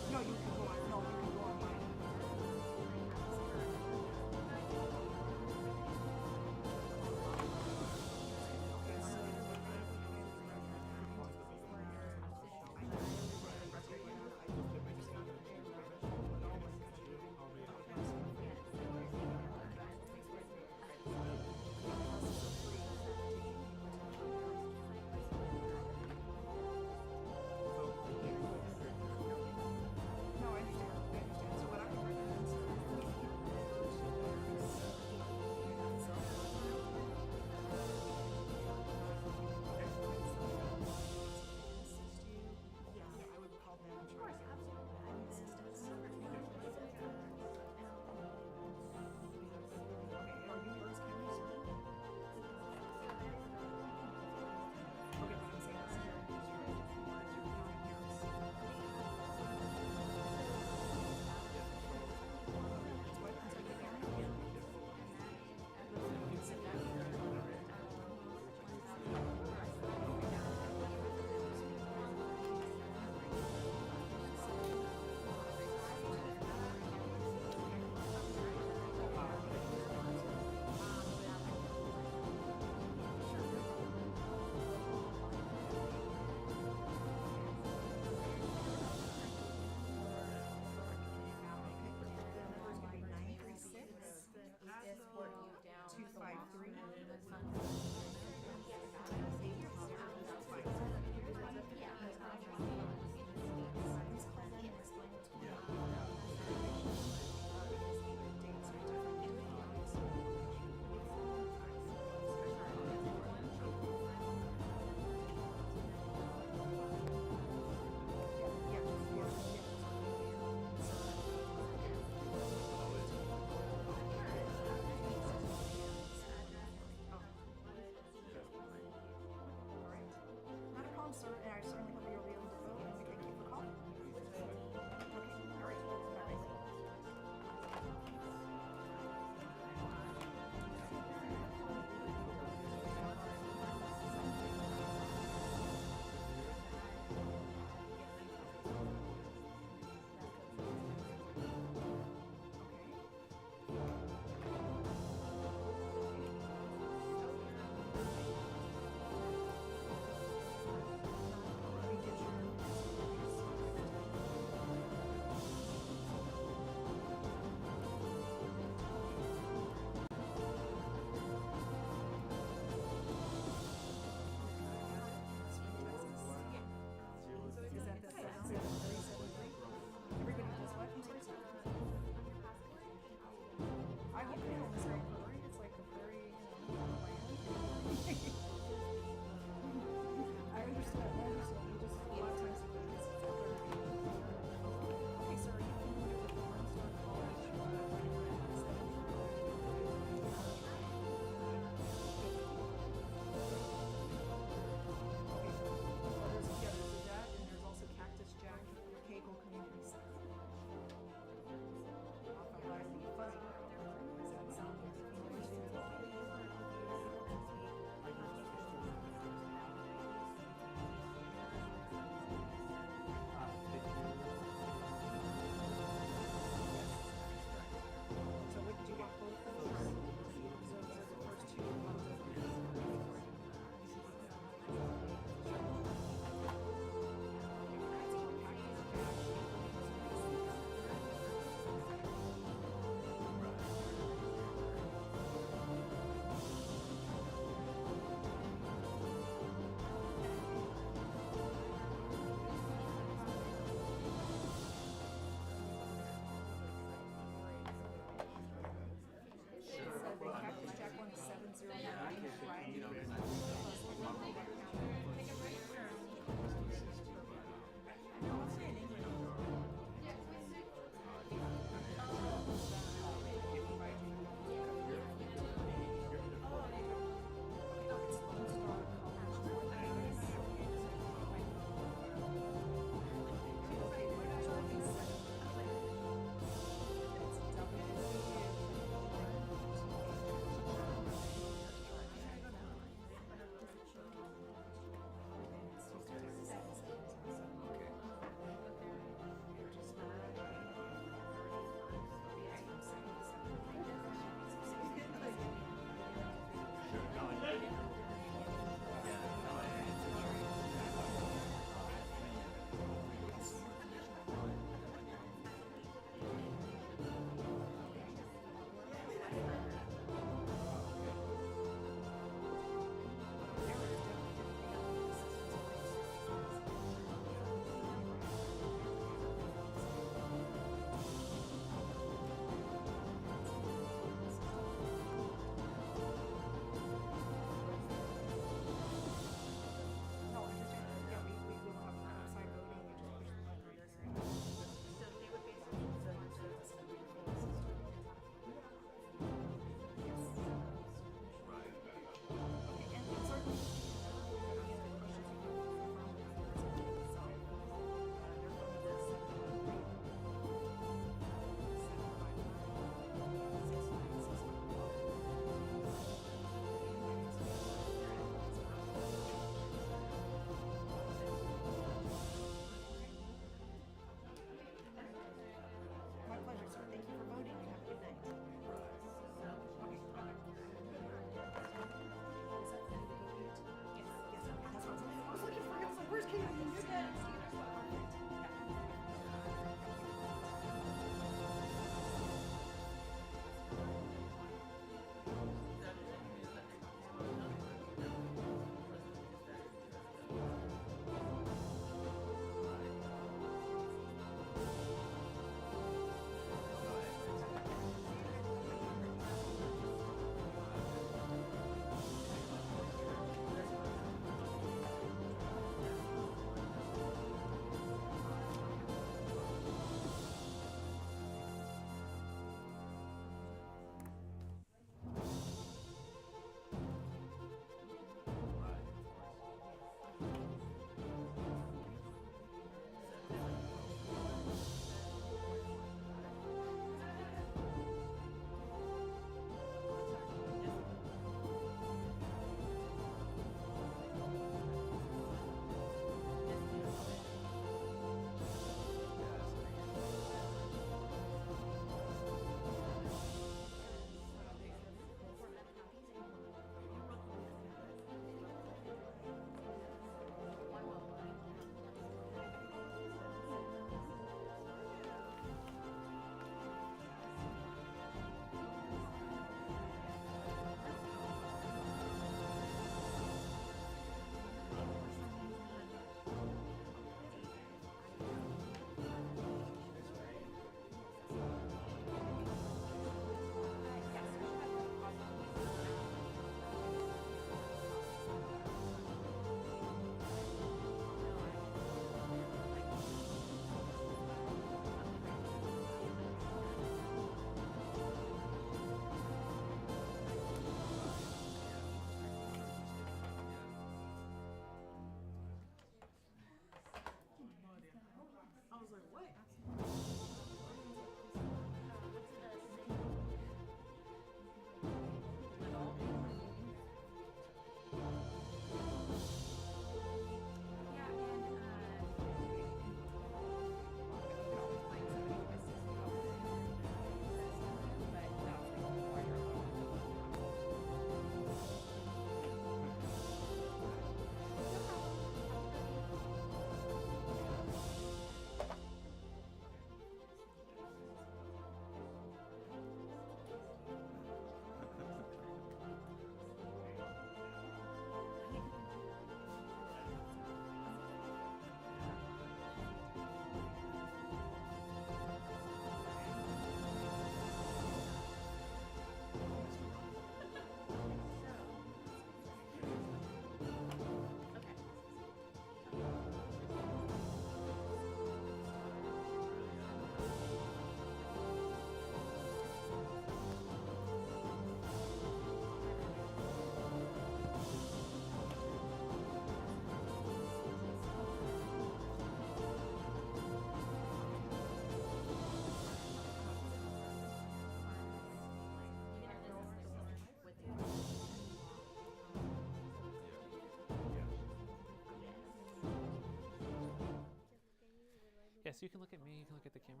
Speaker 5: Yes, you can look at me, you can look at the camera.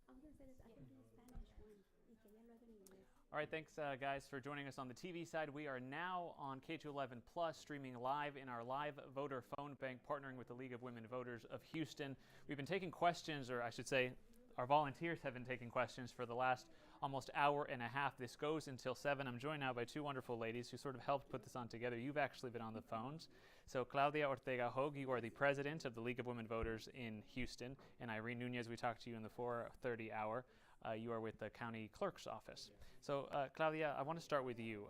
Speaker 5: Ready? All right, thanks guys for joining us on the TV side. We are now on K211 Plus, streaming live in our live voter phone bank, partnering with the League of Women Voters of Houston. We've been taking questions, or I should say, our volunteers have been taking questions for the last almost hour and a half. This goes until 7. I'm joined now by two wonderful ladies who sort of helped put this on together. You've actually been on the phones. So Claudia Ortega Hogue, you are the president of the League of Women Voters in Houston. And Irene Nunez, we talked to you in the 4:30 hour. You are with the county clerk's office. So Claudia, I want to start with you.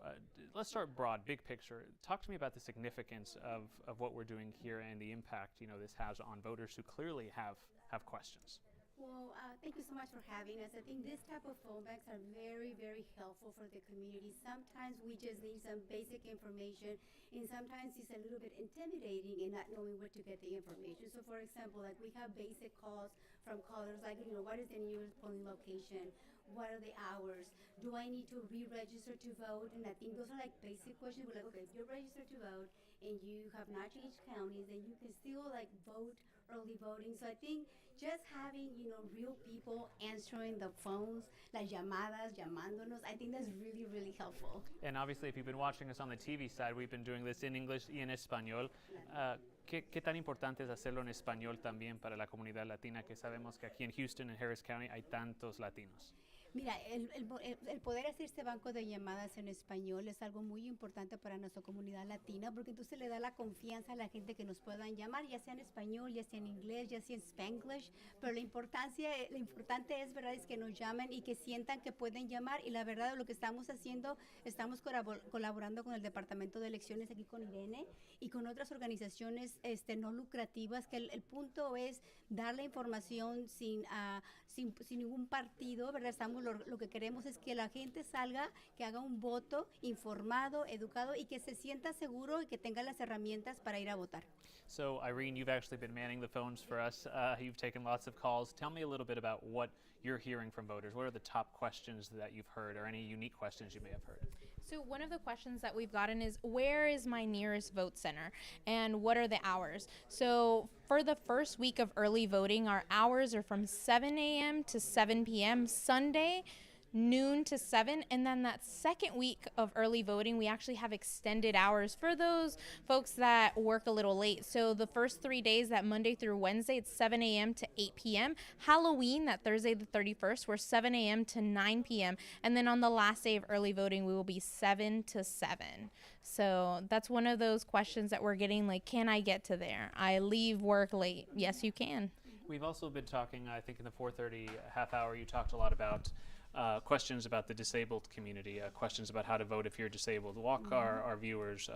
Speaker 5: Let's start broad, big picture. Talk to me about the significance of what we're doing here and the impact this has on voters who clearly have questions.
Speaker 11: Well, thank you so much for having us. I think this type of phone banks are very, very helpful for the community. Sometimes we just need some basic information, and sometimes it's a little bit intimidating in not knowing where to get the information. So, for example, like we have basic calls from callers like, what is the nearest polling location? What are the hours? Do I need to re-register to vote? And I think those are like basic questions. We're like, okay, if you're registered to vote and you have not changed counties, then you can still like vote early voting. So I think just having, real people answering the phones, las llamadas, llamándonos, I think that's really, really helpful.
Speaker 5: And obviously, if you've been watching us on the TV side, we've been doing this in English y en español. ¿Qué tan importante es hacerlo en español también para la comunidad latina? Que sabemos que aquí en Houston, en Harris County, hay tantos latinos.
Speaker 11: Mira, el poder hacer este banco de llamadas en español es algo muy importante para nuestra comunidad latina, porque entonces le da la confianza a la gente que nos puedan llamar, ya sea en español, ya sea en inglés, ya sea en Spanglish, pero lo importante es, ¿verdad?, es que nos llamen y que sientan que pueden llamar, y la verdad lo que estamos haciendo, estamos colaborando con el Departamento de Elecciones aquí con Irene y con otras organizaciones no lucrativas, que el punto es dar la información sin ningún partido, ¿verdad? Lo que queremos es que la gente salga, que haga un voto informado, educado y que se sienta seguro y que tenga las herramientas para ir a votar.
Speaker 5: So, Irene, you've actually been manning the phones for us. You've taken lots of calls. Tell me a little bit about what you're hearing from voters. What are the top questions that you've heard, or any unique questions you may have heard?
Speaker 7: So one of the questions that we've gotten is, where is my nearest vote center and what are the hours? So for the first week of early voting, our hours are from 7 a.m. to 7 p.m. Sunday, noon to 7, and then that second week of early voting we actually have extended hours for those folks that work a little late. So the first 3 days, that Monday through Wednesday, it's 7 a.m. to 8 p.m. Halloween, that Thursday the 31st, we're 7 a.m. to 9 p.m. and then on the last day of early voting we will be 7 to 7. So that's one of those questions that we're getting, like, can I get to there? I leave work late. Yes, you can.
Speaker 5: We've also been talking, I think in the 4:30 half hour, you talked a lot about questions about the disabled community, questions about how to vote if you're disabled. Walk our viewers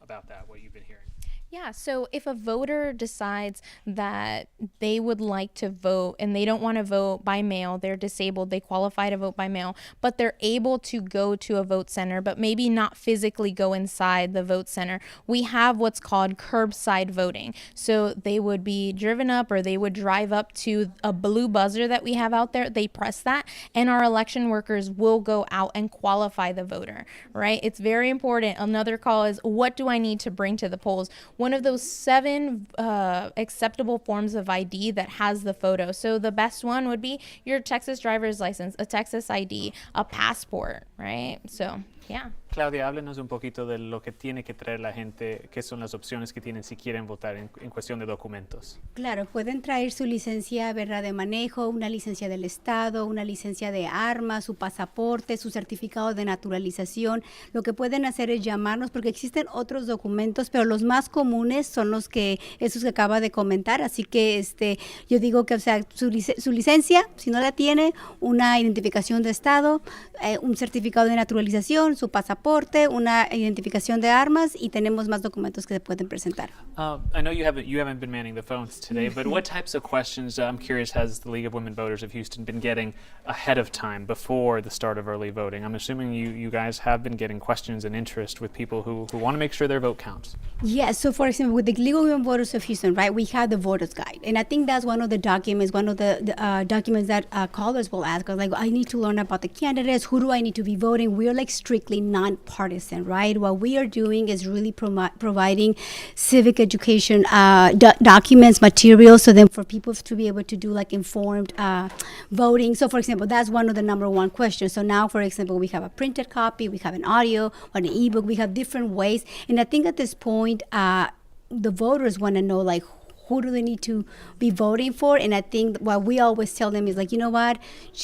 Speaker 5: about that, what you've been hearing.
Speaker 7: Yeah, so if a voter decides that they would like to vote and they don't want to vote by mail, they're disabled, they qualify to vote by mail, but they're able to go to a vote center, but maybe not physically go inside the vote center, we have what's called curbside voting. So they would be driven up, or they would drive up to a blue buzzer that we have out there, they press that, and our election workers will go out and qualify the voter, right? It's very important. Another call is, what do I need to bring to the polls? One of those 7 acceptable forms of ID that has the photo. So the best one would be your Texas driver's license, a Texas ID, a passport, right? So, yeah.
Speaker 5: Claudia, háblenos un poquito de lo que tiene que traer la gente, qué son las opciones que tienen si quieren votar en cuestión de documentos.
Speaker 11: Claro, pueden traer su licencia, ¿verdad?, de manejo, una licencia del estado, una licencia de armas, su pasaporte, su certificado de naturalización. Lo que pueden hacer es llamarnos, porque existen otros documentos, pero los más comunes son esos que acaba de comentar. Así que yo digo que, o sea, su licencia, si no la tiene, una identificación de estado, un certificado de naturalización, su pasaporte, una identificación de armas, y tenemos más documentos que se pueden presentar.
Speaker 5: I know you haven't been manning the phones today, but what types of questions, I'm curious, has the League of Women Voters of Houston been getting ahead of time before the start of early voting? I'm assuming you guys have been getting questions and interest with people who want to make sure their vote counts.
Speaker 11: Yes, so for example, with the League of Women Voters of Houston, right, we have the Voters Guide, and I think that's one of the documents, documents that callers will ask, like, I need to learn about the candidates, who do I need to be voting? We're like strictly nonpartisan, right? What we are doing is really providing civic education documents, materials, so then for people to be able to do like informed voting. So for example, that's one of the number one questions. So now, for example, we have a printed copy, we have an audio, or an ebook, we have different ways. And I think at this point, the voters want to know, like, who do they need to be voting for? And I think what we always tell them is, like, you know what,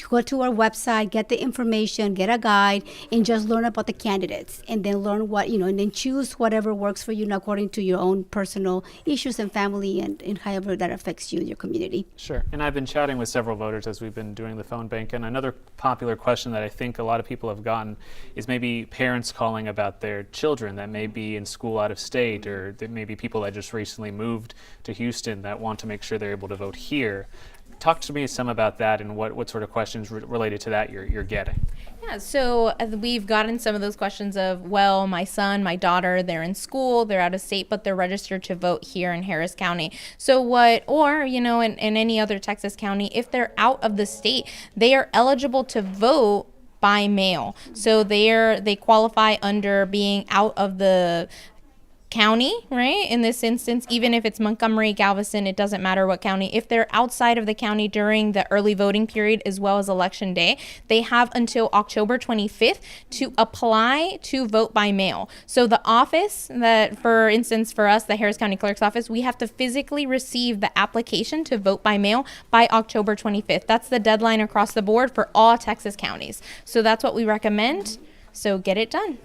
Speaker 11: go to our website, get the information, get a guide, and just learn about the candidates, and then learn and then choose whatever works for you according to your own personal issues and family and however that affects you and your community.
Speaker 5: Sure. And I've been chatting with several voters as we've been doing the phone bank, and another popular question that I think a lot of people have gotten is maybe parents calling about their children that may be in school out of state, or that maybe people that just recently moved to Houston that want to make sure they're able to vote here. Talk to me some about that and what sort of questions related to that you're getting.
Speaker 7: Yeah, so we've gotten some of those questions of, well, my son, my daughter, they're in school, they're out of state, but they're registered to vote here in Harris County. So in any other Texas county, if they're out of the state, they are eligible to vote by mail. So they qualify under being out of the county, right? In this instance, even if it's Montgomery, Galveston, it doesn't matter what county. If they're outside of the county during the early voting period as well as election day, they have until October 25th to apply to vote by mail. So the office that, for instance, for us, the Harris County Clerk's office, we have to physically receive the application to vote by mail by October 25th. That's the deadline across the board for all Texas counties. So that's what we recommend. So get it done.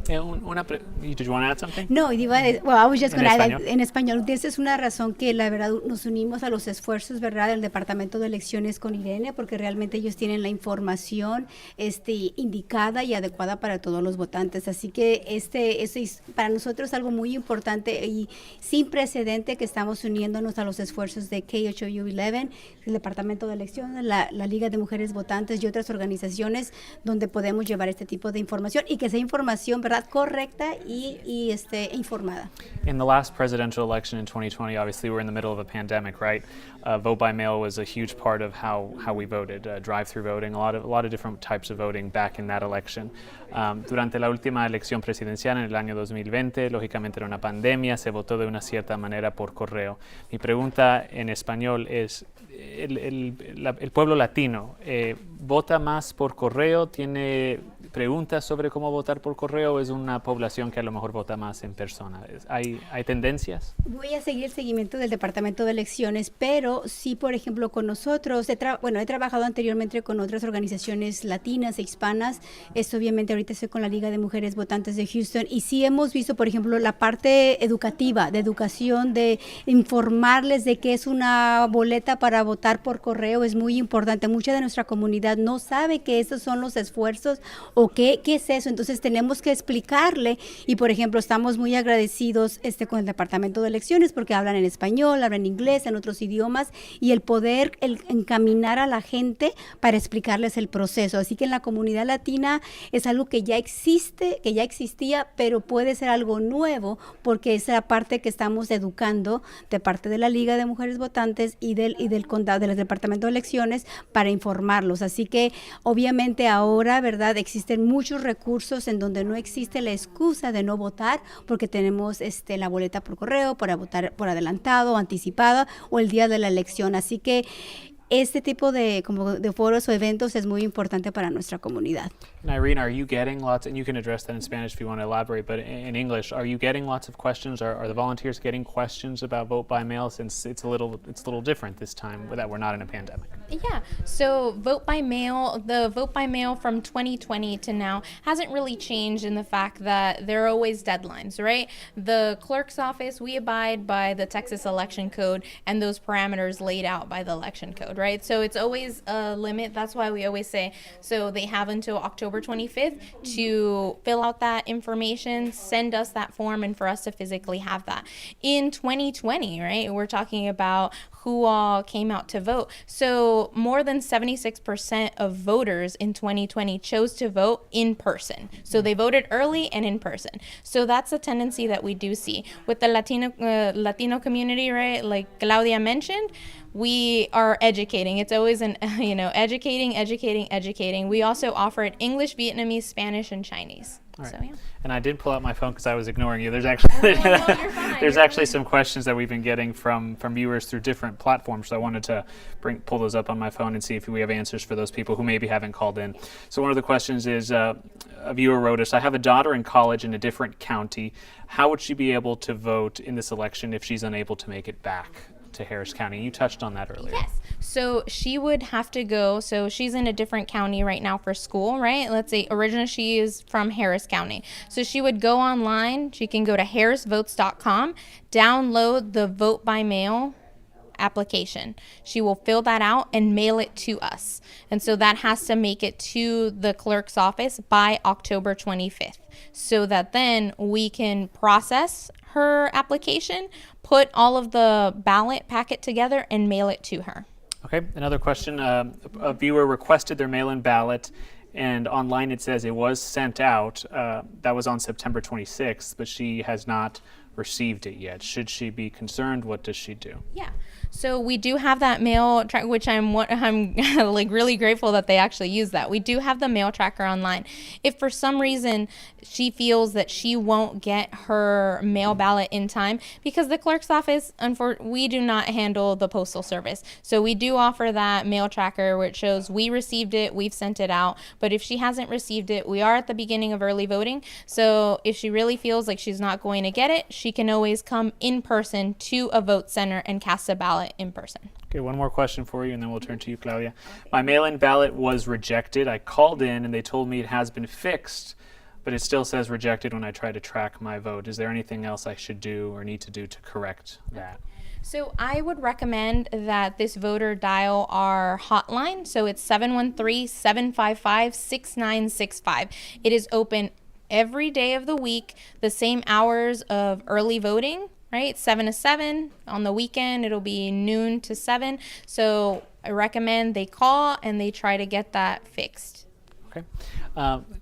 Speaker 5: Did you want to add something?
Speaker 11: No, well, I was just
Speaker 5: En
Speaker 11: going to add
Speaker 5: español.
Speaker 11: en español. Esa es una razón que la verdad nos unimos a los esfuerzos, ¿verdad?, del Departamento de Elecciones con Irene, porque realmente ellos tienen la información indicada y adecuada para todos los votantes. Así que eso es para nosotros algo muy importante y sin precedente, que estamos uniéndonos a los esfuerzos de KHOU 11, el Departamento de Elecciones, la Liga de Mujeres Votantes y otras organizaciones donde podemos llevar este tipo de información y que sea información, ¿verdad?, correcta y informada.
Speaker 5: In the last presidential election in 2020, obviously we're in the middle of a pandemic, right? Vote by mail was a huge part of how we voted. Drive-through voting, a lot of different types of voting back in that election. Durante la última elección presidencial en el año 2020, lógicamente era una pandemia, se votó de una cierta manera por correo. Mi pregunta en español es, el pueblo latino vota más por correo, tiene preguntas sobre cómo votar por correo, o es una población que a lo mejor vota más en persona. ¿Hay tendencias?
Speaker 11: Voy a seguir el seguimiento del Departamento de Elecciones, pero sí, por ejemplo, con nosotros, he trabajado anteriormente con otras organizaciones latinas e hispanas. Obviamente ahorita estoy con la Liga de Mujeres Votantes de Houston, y sí hemos visto, por ejemplo, la parte educativa, de educación, de informarles de qué es una boleta para votar por correo. Es muy importante. Mucha de nuestra comunidad no sabe que esos son los esfuerzos o qué es eso. Entonces tenemos que explicarle, y por ejemplo estamos muy agradecidos con el Departamento de Elecciones porque hablan en español, hablan inglés, en otros idiomas, y el poder encaminar a la gente para explicarles el proceso. Así que en la comunidad latina es algo que ya existe, que ya existía, pero puede ser algo nuevo porque es la parte que estamos educando de parte de la Liga de Mujeres Votantes y del condado, del Departamento de Elecciones, para informarlos. Así que obviamente ahora, ¿verdad?, existen muchos recursos en donde no existe la excusa de no votar porque tenemos la boleta por correo, para votar por adelantado, anticipada o el día de la elección. Así que este tipo de foros o eventos es muy importante para nuestra comunidad.
Speaker 5: And Irene, are you getting lots, and you can address that in Spanish if you want to elaborate, but in English, are you getting lots of questions? Are the volunteers getting questions about vote by mail, since it's a little different this time that we're not in a pandemic?
Speaker 7: Yeah, so the vote by mail from 2020 to now hasn't really changed in the fact that there are always deadlines, right? The clerk's office, we abide by the Texas election code and those parameters laid out by the election code, right? So it's always a limit. That's why we always say, so they have until October 25th to fill out that information, send us that form, and for us to physically have that. In 2020, right, we're talking about who all came out to vote. So more than 76% of voters in 2020 chose to vote in person. So they voted early and in person. So that's a tendency that we do see. With the Latino community, right, like Claudia mentioned, we are educating. It's always educating. We also offer it English, Vietnamese, Spanish, and Chinese.
Speaker 5: All right.
Speaker 7: So, yeah.
Speaker 5: And I did pull out my phone because I was ignoring you. There's actually
Speaker 7: You're fine.
Speaker 5: Some questions that we've been getting from viewers through different platforms. So I wanted to pull those up on my phone and see if we have answers for those people who maybe haven't called in. So one of the questions is, a viewer wrote us, I have a daughter in college in a different county. How would she be able to vote in this election if she's unable to make it back to Harris County? You touched on that earlier.
Speaker 7: Yes. So she would have to go. So she's in a different county right now for school, right? Let's say originally she is from Harris County. So she would go online. She can go to harrisvotes.com, download the vote by mail application. She will fill that out and mail it to us. And so that has to make it to the clerk's office by October 25th, so that then we can process her application, put all of the ballot packet together, and mail it to her.
Speaker 5: Okay, another question. A viewer requested their mail-in ballot, and online it says it was sent out. That was on September 26th, but she has not received it yet. Should she be concerned? What does she do?
Speaker 7: Yeah. So we do have that mail tracker, which I'm like really grateful that they actually use that. We do have the mail tracker online. If for some reason she feels that she won't get her mail ballot in time, because the clerk's office, we do not handle the postal service. So we do offer that mail tracker where it shows we received it, we've sent it out. But if she hasn't received it, we are at the beginning of early voting. So if she really feels like she's not going to get it, she can always come in person to a vote center and cast a ballot in person.
Speaker 5: Okay, one more question for you, and then we'll turn to you, Claudia. My mail-in ballot was rejected. I called in, and they told me it has been fixed, but it still says rejected when I try to track my vote. Is there anything else I should do or need to do to correct that?
Speaker 7: So I would recommend that this voter dial our hotline. So it's 713-755-6965. It is open every day of the week, the same hours of early voting, right? 7 to 7. On the weekend, it'll be noon to 7. So I recommend they call and they try to get that fixed.
Speaker 5: Okay.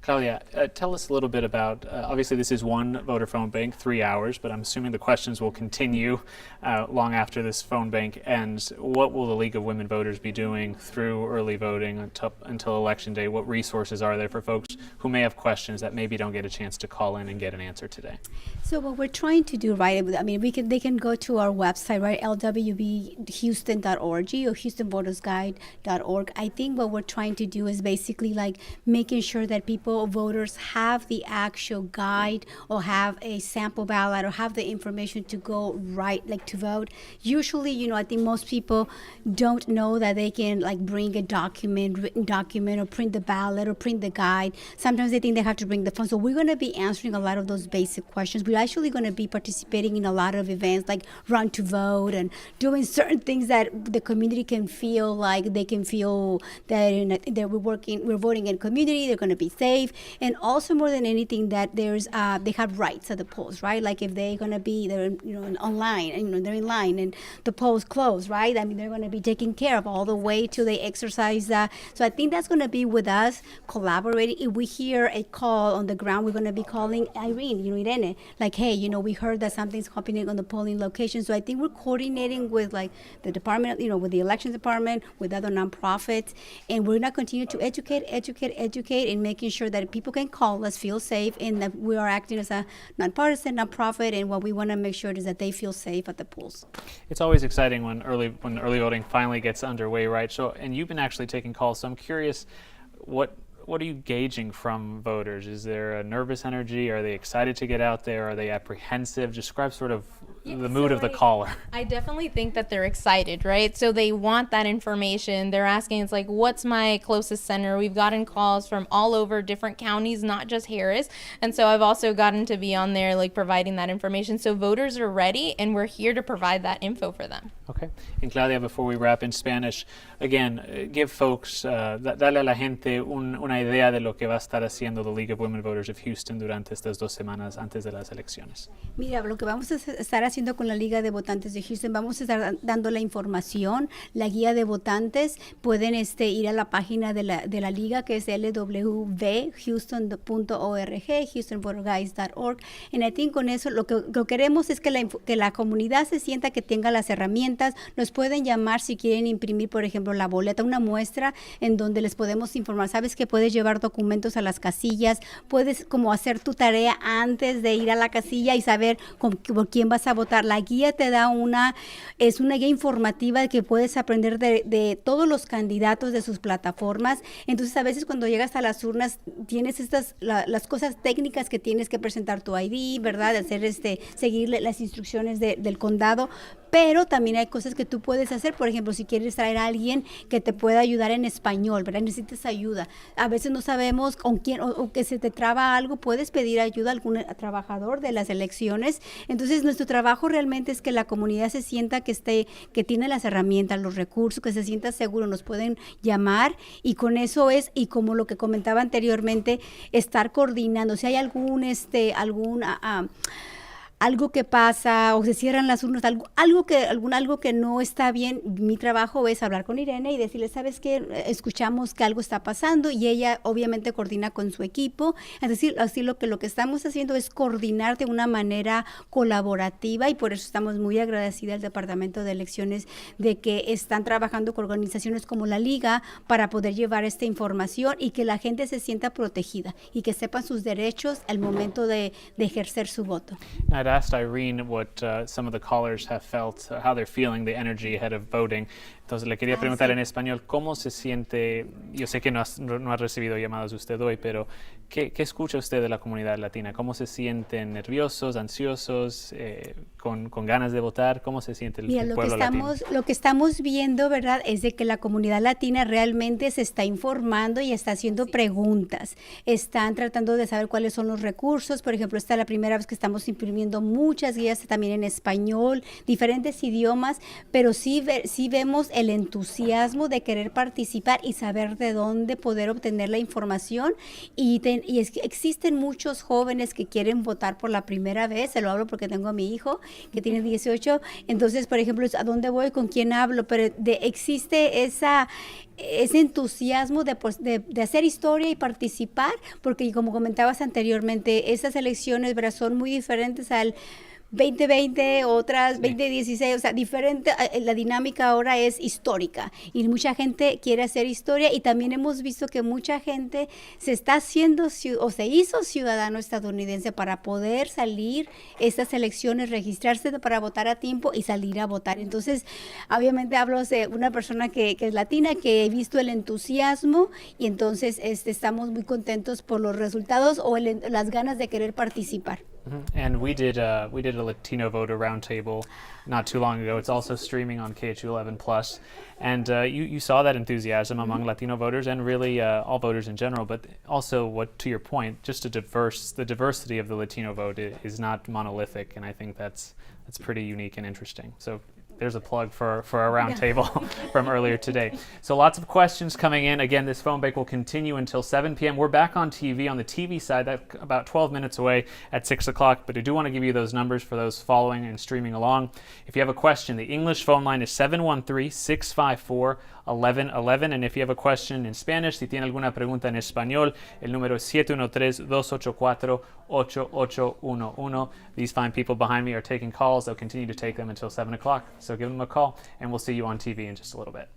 Speaker 5: Claudia, tell us a little bit about, obviously this is one voter phone bank, 3 hours, but I'm assuming the questions will continue long after this phone bank ends. What will the League of Women Voters be doing through early voting until Election Day? What resources are there for folks who may have questions that maybe don't get a chance to call in and get an answer today?
Speaker 11: So what we're trying to do, right, I mean, they can go to our website, right, lwbhouston.org or houstonvotersguide.org. I think what we're trying to do is basically like making sure that voters have the actual guide or have a sample ballot or have the information to go right, like to vote. Usually, I think most people don't know that they can like bring a written document or print the ballot or print the guide. Sometimes they think they have to bring the phone. So we're going to be answering a lot of those basic questions. We're actually going to be participating in a lot of events like Run to Vote and doing certain things that the community can feel like they can feel that we're voting in community, they're going to be safe, and also more than anything that there's they have rights at the polls, right? Like if they're going to be online and they're in line and the polls closed, right? I mean, they're going to be taken care of all the way till they exercise that. So I think that's going to be with us collaborating. If we hear a call on the ground, we're going to be calling Irene, like, hey, we heard that something's happening on the polling location. So I think we're coordinating with like the department, with the elections department, with other nonprofits, and we're going to continue to educate, and making sure that people can call us, feel safe, and that we are acting as a nonpartisan nonprofit. And what we want to make sure is that they feel safe at the polls.
Speaker 5: It's always exciting when early voting finally gets underway, right? So, and you've been actually taking calls. So I'm curious, what are you gauging from voters? Is there a nervous energy? Are they excited to get out there? Are they apprehensive? Describe sort of the mood of the caller.
Speaker 7: I definitely think that they're excited, right? So they want that information. They're asking, it's like, what's my closest center? We've gotten calls from all over different counties, not just Harris. And so I've also gotten to be on there, like providing that information. So voters are ready, and we're here to provide that info for them.
Speaker 5: Okay. And Claudia, before we wrap in Spanish, again, give folks, dale a la gente una idea de lo que va a estar haciendo the League of Women Voters of Houston durante estas 2 semanas antes de las elecciones.
Speaker 11: Mira, lo que vamos a estar haciendo con la Liga de Votantes de Houston, vamos a estar dando la información, la guía de votantes. Pueden ir a la página de la Liga, que es lwvhouston.org, houstonvoterguides.org. Y I think con eso lo que queremos es que la comunidad se sienta que tenga las herramientas. Nos pueden llamar si quieren imprimir, por ejemplo, la boleta, una muestra en donde les podemos informar. Sabes que puedes llevar documentos a las casillas, puedes como hacer tu tarea antes de ir a la casilla y saber por quién vas a votar. La guía te da es una guía informativa que puedes aprender de todos los candidatos, de sus plataformas. Entonces a veces cuando llegas a las urnas tienes las cosas técnicas que tienes que presentar tu ID, ¿verdad? Hacer seguir las instrucciones del condado, pero también hay cosas que tú puedes hacer. Por ejemplo, si quieres traer a alguien que te pueda ayudar en español, ¿verdad? Necesitas ayuda. A veces no sabemos con quién o que se te traba algo, puedes pedir ayuda a algún trabajador de las elecciones. Entonces, nuestro trabajo realmente es que la comunidad se sienta que tiene las herramientas, los recursos, que se sienta seguro. Nos pueden llamar y con eso y como lo que comentaba algo que pasa o se cierran las urnas, algo que no está bien, mi trabajo es hablar con Irene y decirle, ¿sabes qué? Escuchamos que algo está pasando y ella obviamente coordina con su equipo. Es decir, así lo que estamos haciendo es coordinar de una manera colaborativa y por eso estamos muy agradecidas al Departamento de Elecciones de que están trabajando con organizaciones como la Liga para poder llevar esta información y que la gente se sienta protegida y que sepan sus derechos al momento de ejercer su voto.
Speaker 5: I'd asked Irene what some of the callers have felt, how they're feeling the energy ahead of voting. Entonces le quería preguntar en español cómo se siente. Yo sé que no ha recibido llamadas usted hoy, pero ¿qué escucha usted de la comunidad latina? ¿Cómo se sienten nerviosos, ansiosos, con ganas de votar? ¿Cómo se siente el pueblo latino?
Speaker 11: Lo que estamos viendo, ¿verdad?, es de que la comunidad latina realmente se está informando y está haciendo preguntas. Están tratando de saber cuáles son los recursos. Por ejemplo, esta es la primera vez que estamos imprimiendo muchas guías también en español, diferentes idiomas, pero sí vemos el entusiasmo de querer participar y saber de dónde poder obtener la información existen muchos jóvenes que quieren votar por la primera vez, se lo hablo porque tengo a mi hijo que tiene 18, entonces por ejemplo, ¿a dónde voy? ¿Con quién hablo? Pero existe ese entusiasmo de hacer historia y participar, porque como comentabas anteriormente, esas elecciones, ¿verdad?, son muy diferentes al 2020, otras 2016, o sea, diferente, la dinámica ahora es histórica y mucha gente quiere hacer historia y también hemos visto que mucha gente se está haciendo o se hizo ciudadano estadounidense para poder salir estas elecciones, registrarse para votar a tiempo y salir a votar. Entonces, obviamente hablo de una persona que es latina, que he visto el entusiasmo y entonces estamos muy contentos por los resultados o las ganas de querer participar.
Speaker 5: And we did a Latino voter roundtable not too long ago. It's also streaming on KHU11 Plus, and you saw that enthusiasm among Latino voters and really all voters in general. But also, to your point, just the diversity of the Latino vote is not monolithic, and I think that's pretty unique and interesting. So there's a plug for our roundtable from earlier today. So lots of questions coming in. Again, this phone bank will continue until 7 p.m. We're back on TV, on the TV side, that's about 12 minutes away at 6 o'clock. But I do want to give you those numbers for those following and streaming along. If you have a question, the English phone line is 713-654-1111. And if you have a question in Spanish, si tiene alguna pregunta en español, el número es 713-284-8811. These fine people behind me are taking calls. They'll continue to take them until 7 o'clock. So give them a call, and we'll see you on TV in just a little bit.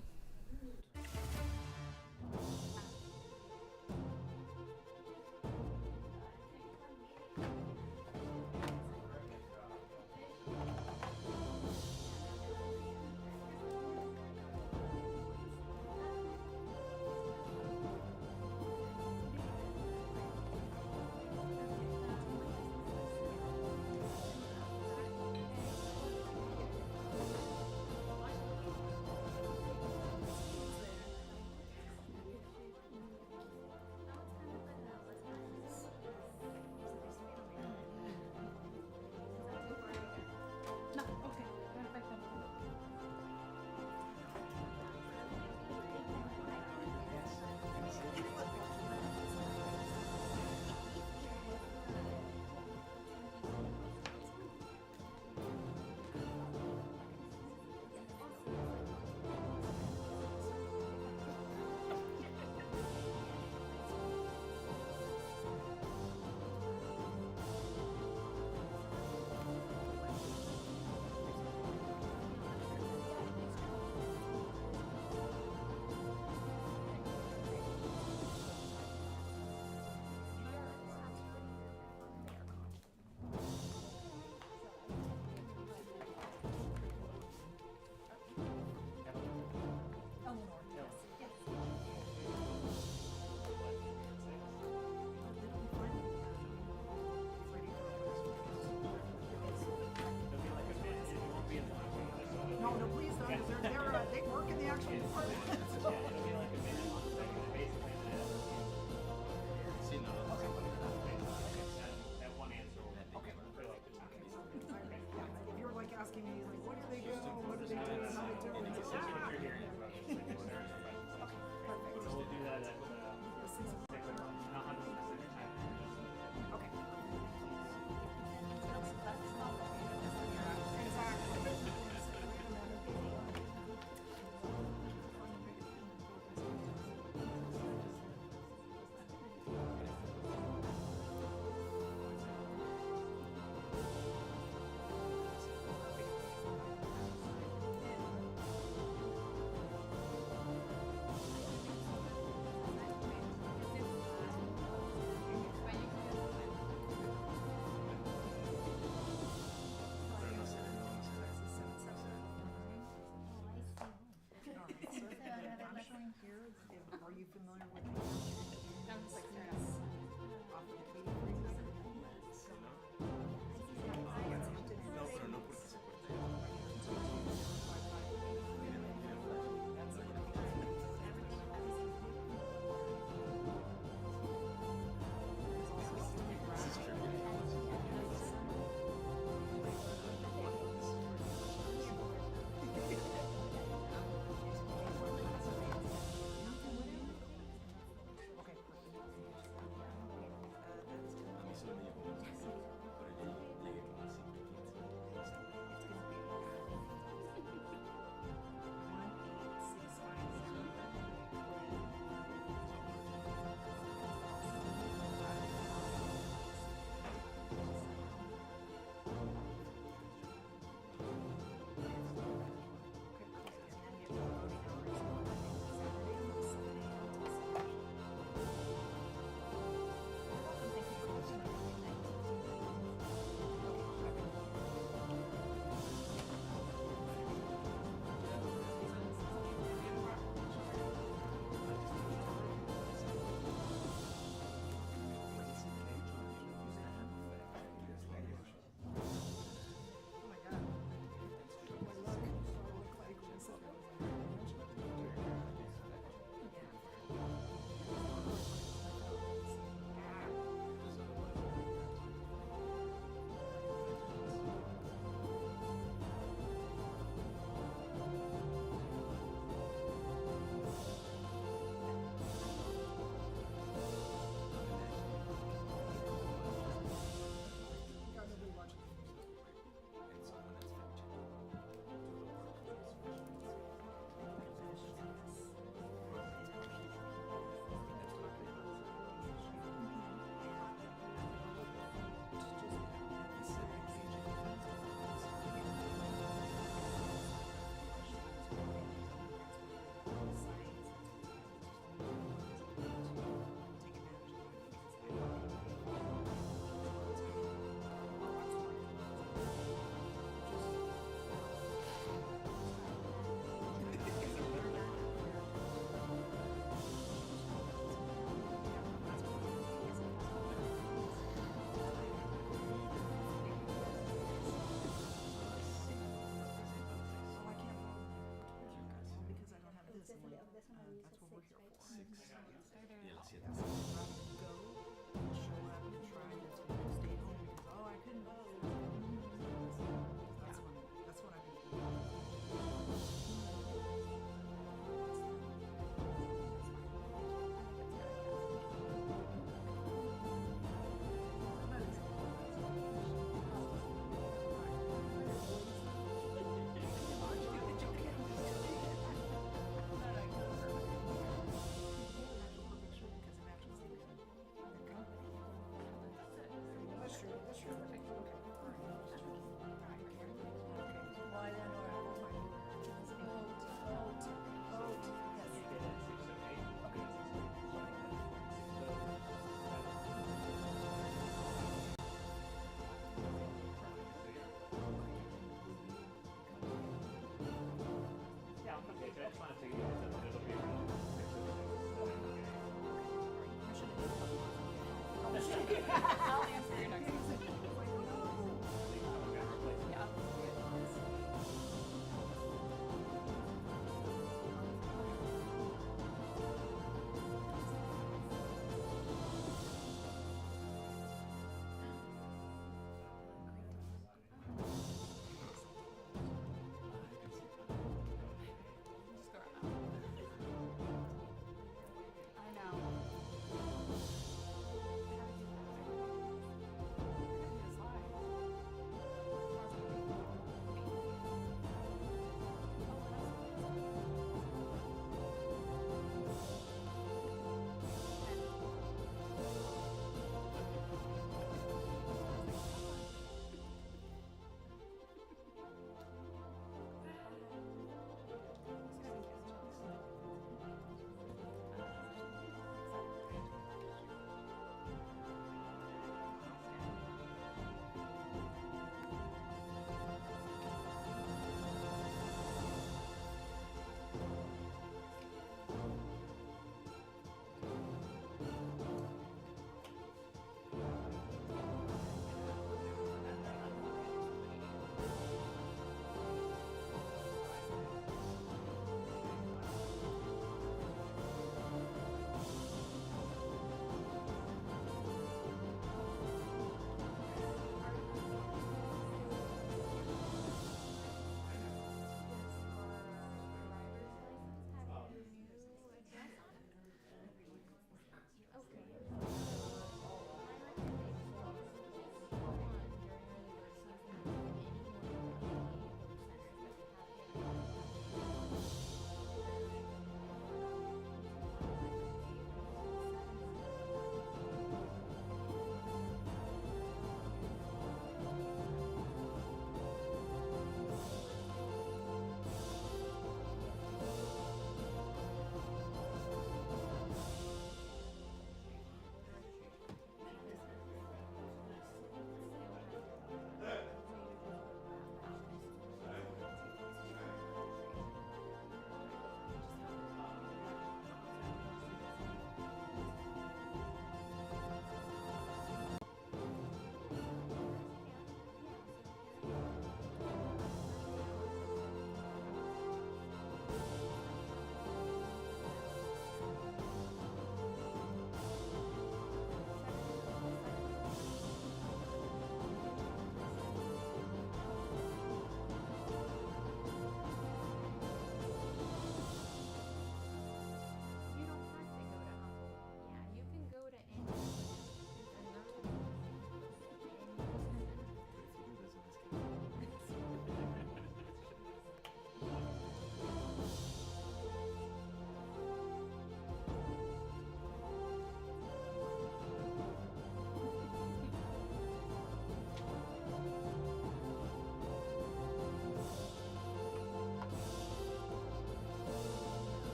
Speaker 2: wonder what they
Speaker 7: Sounds like startup.
Speaker 2: off of the meeting.
Speaker 12: No, pero no porque se corte.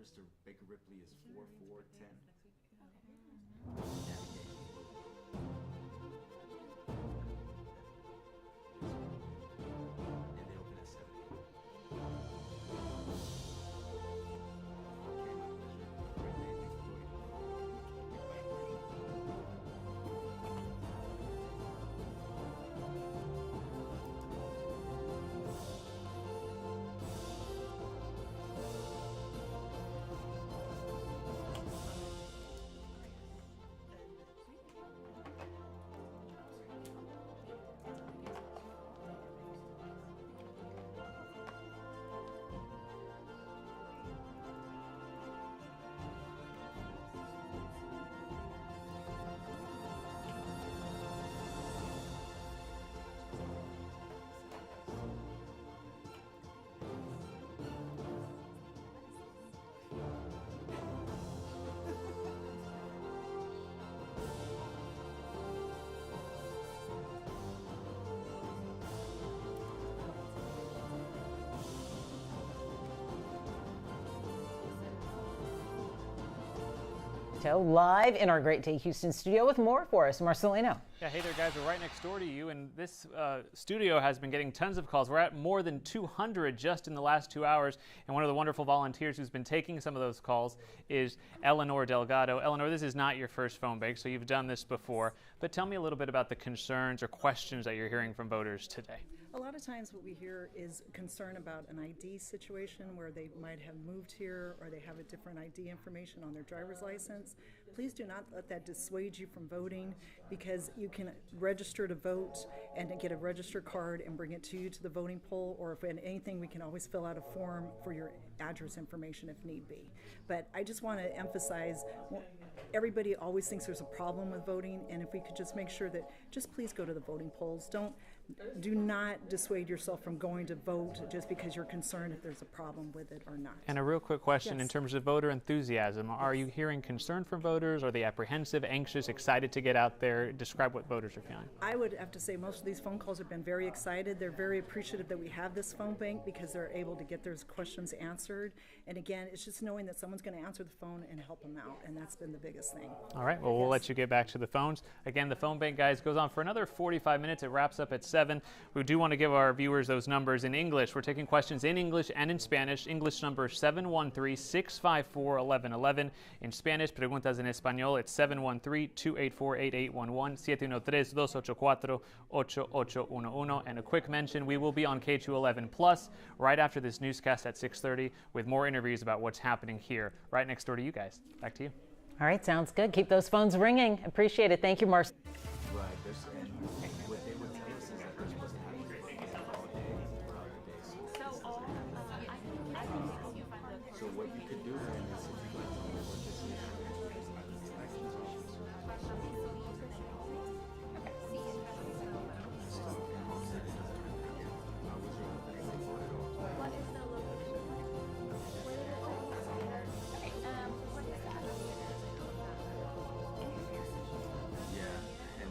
Speaker 12: Mr. Baker Ripley is 4410. And they open at 7. Okay, my pleasure. Great day. Thanks for voting.
Speaker 13: Live in our Great Day Houston studio with more for us, Marcelino.
Speaker 5: Yeah, hey there, guys. We're right next door to you, and this studio has been getting tons of calls. We're at more than 200 just in the last 2 hours, and one of the wonderful volunteers who's been taking some of those calls is Eleanor Delgado. Eleanor, this is not your first phone bank, so you've done this before, but tell me a little bit about the concerns or questions that you're hearing from voters today.
Speaker 2: A lot of times what we hear is concern about an ID situation where they might have moved here or they have a different ID information on their driver's license. Please do not let that dissuade you from voting, because you can register to vote and get a register card and bring it to you to the voting poll, or if anything, we can always fill out a form for your address information if need be. But I just want to emphasize, everybody always thinks there's a problem with voting, and if we could just make sure that just please go to the voting polls. Do not dissuade yourself from going to vote just because you're concerned if there's a problem with it or not.
Speaker 5: And a real quick question,
Speaker 2: Yes.
Speaker 5: in terms of voter enthusiasm, are you hearing concern from voters? Are they apprehensive, anxious, excited to get out there? Describe what voters are feeling.
Speaker 2: I would have to say most of these phone calls have been very excited. They're very appreciative that we have this phone bank because they're able to get their questions answered. And again, it's just knowing that someone's going to answer the phone and help them out, and that's been the biggest thing.
Speaker 5: All right, well, we'll let you get back to the phones. Again, the phone bank, guys, goes on for another 45 minutes. It wraps up at 7. We do want to give our viewers those numbers in English. We're taking questions in English and in Spanish. English number 713-654-1111. In Spanish, preguntas en español, it's 713-284-8811, 713-284-8811. And a quick mention, we will be on K211 Plus right after this newscast at 6:30 with more interviews about what's happening here right next door to you guys. Back to you.
Speaker 13: All right, sounds good. Keep those phones ringing. Appreciate it. Thank you, Marcel.
Speaker 12: Right. And what they would tell us is that they're supposed to have it all day throughout the day. So what you could do then is, if you'd like to know what this is, yeah, and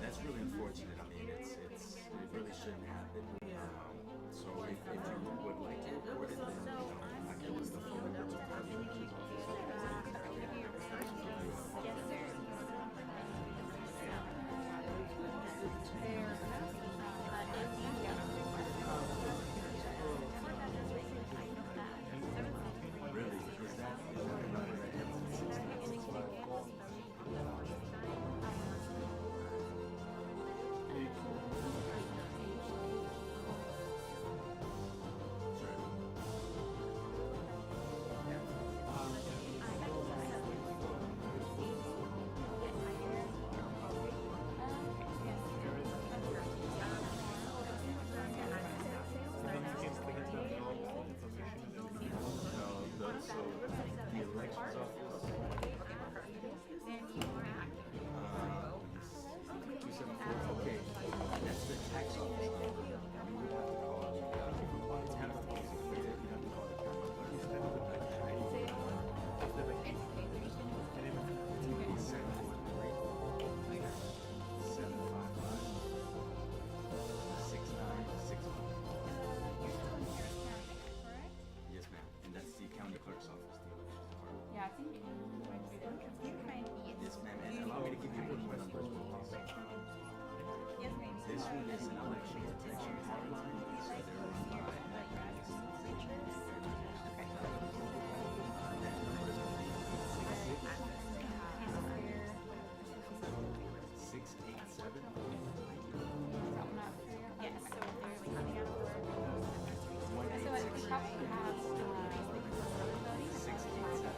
Speaker 12: Yes, ma'am, and allow me to give you one more question. This one is an election protection hotline, so they're run by signatures. That number is going to be 687.
Speaker 6: Yes, so they're coming out of work. So we probably have
Speaker 12: 687.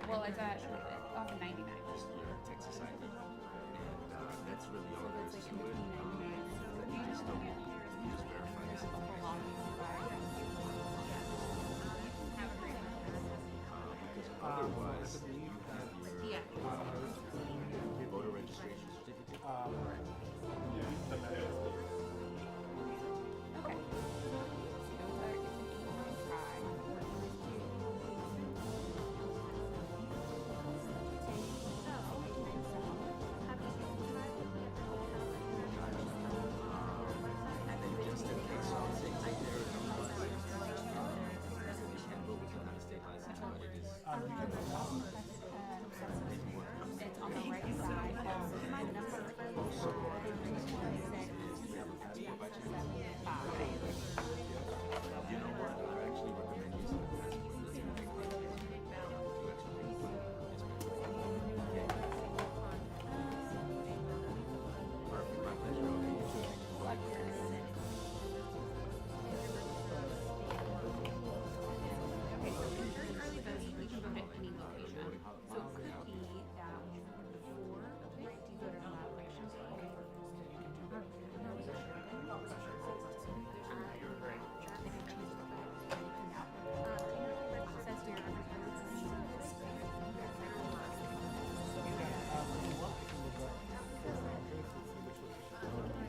Speaker 6: Well, it's at off 99.
Speaker 12: Texas ID. And that's really all there is to it. You just don't, you just verify this information. Because otherwise, you have your voter registration certificate.
Speaker 6: Okay. It's on the right side. My number.
Speaker 12: You know what? I actually recommend using the password. Perfect, my pleasure. Okay, you too.
Speaker 6: Okay, so during early voting, we can vote at any location. So it could be that one of the four voted on that election. Okay.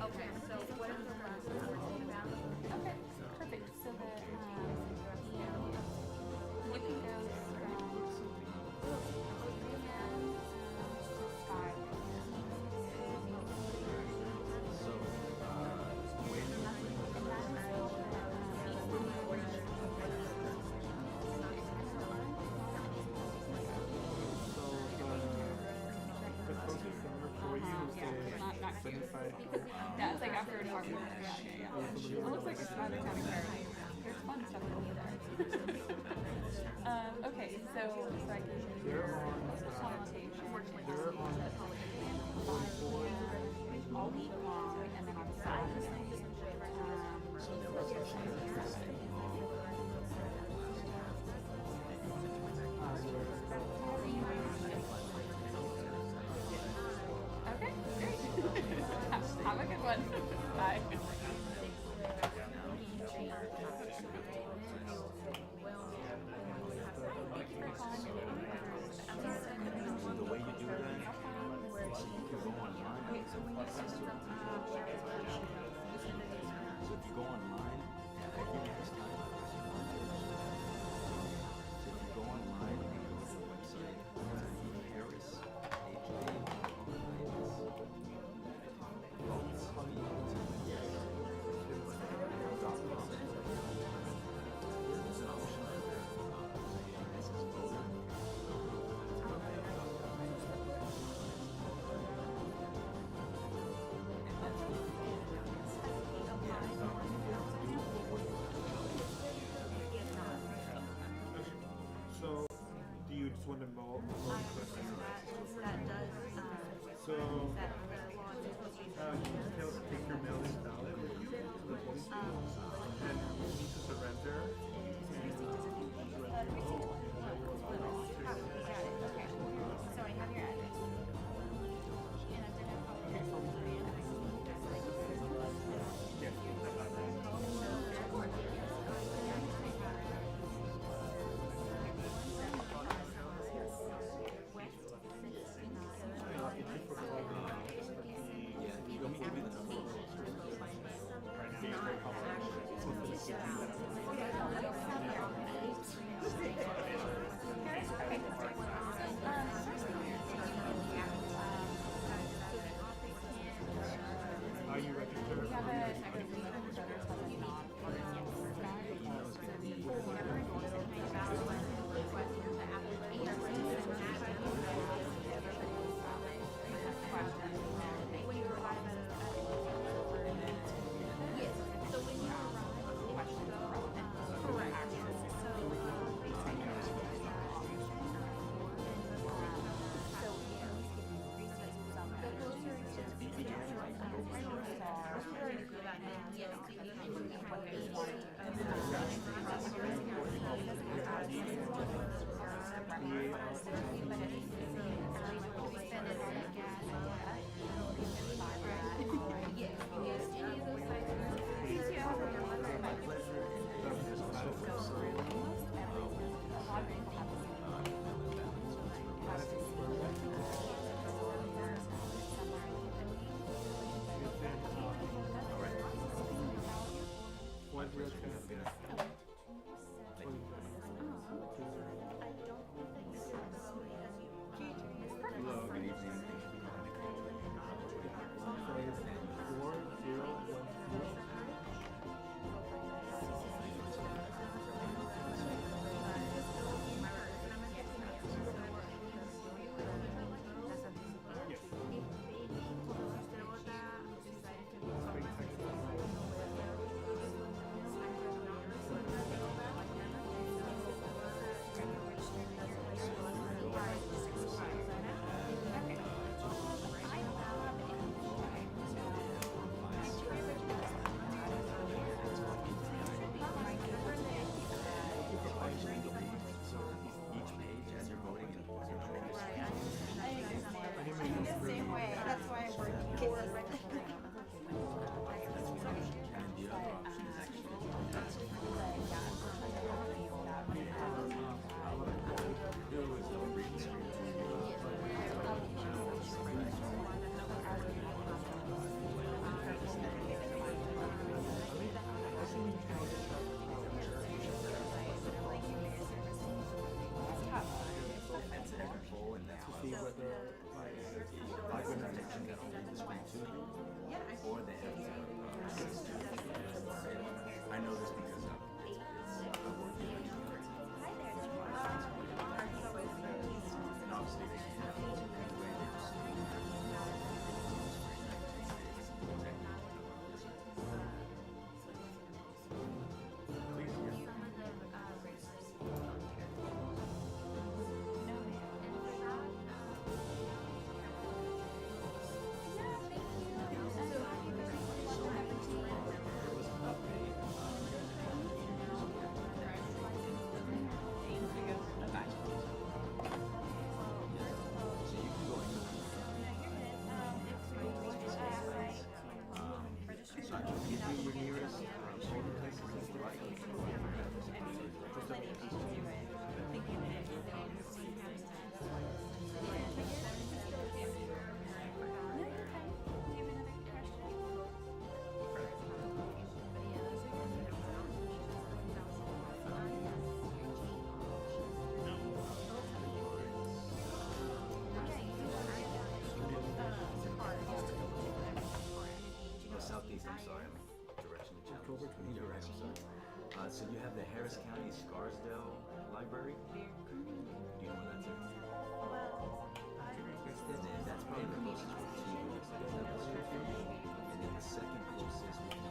Speaker 6: Okay, so what is the last one we're talking about? Okay, perfect. So the looking goes from 3 p.m. to 5 p.m.
Speaker 12: So,
Speaker 8: the closest number for you is
Speaker 6: Not
Speaker 8: 75.
Speaker 6: Yeah, it's like after a department. Yeah. It looks like it's out of town entirely. There's fun stuff over there. Okay, so I can do
Speaker 8: They're on,
Speaker 6: consultation.
Speaker 8: they're on 44.
Speaker 6: All week long, and then on Saturday. Okay, great. Have a good one. Bye.
Speaker 12: the way you do that, so you can go online. So if you go online, all you have to
Speaker 8: want to vote.
Speaker 1: That does,
Speaker 8: So,
Speaker 1: that the law is
Speaker 8: they'll take your mail-in ballot with you to the voting booth, and you need to surrender.
Speaker 1: So I have your address. And I've done
Speaker 8: Are you registered? What real
Speaker 12: Hello, good evening. I know this because I work here. And obviously they have the way they just Southeast, I'm sorry, I'm directionally challenged. You're right, I'm sorry. So you have the Harris County Scarsdale Library. Do you know where that's at? And that's probably the closest one to you. And then the second closest would be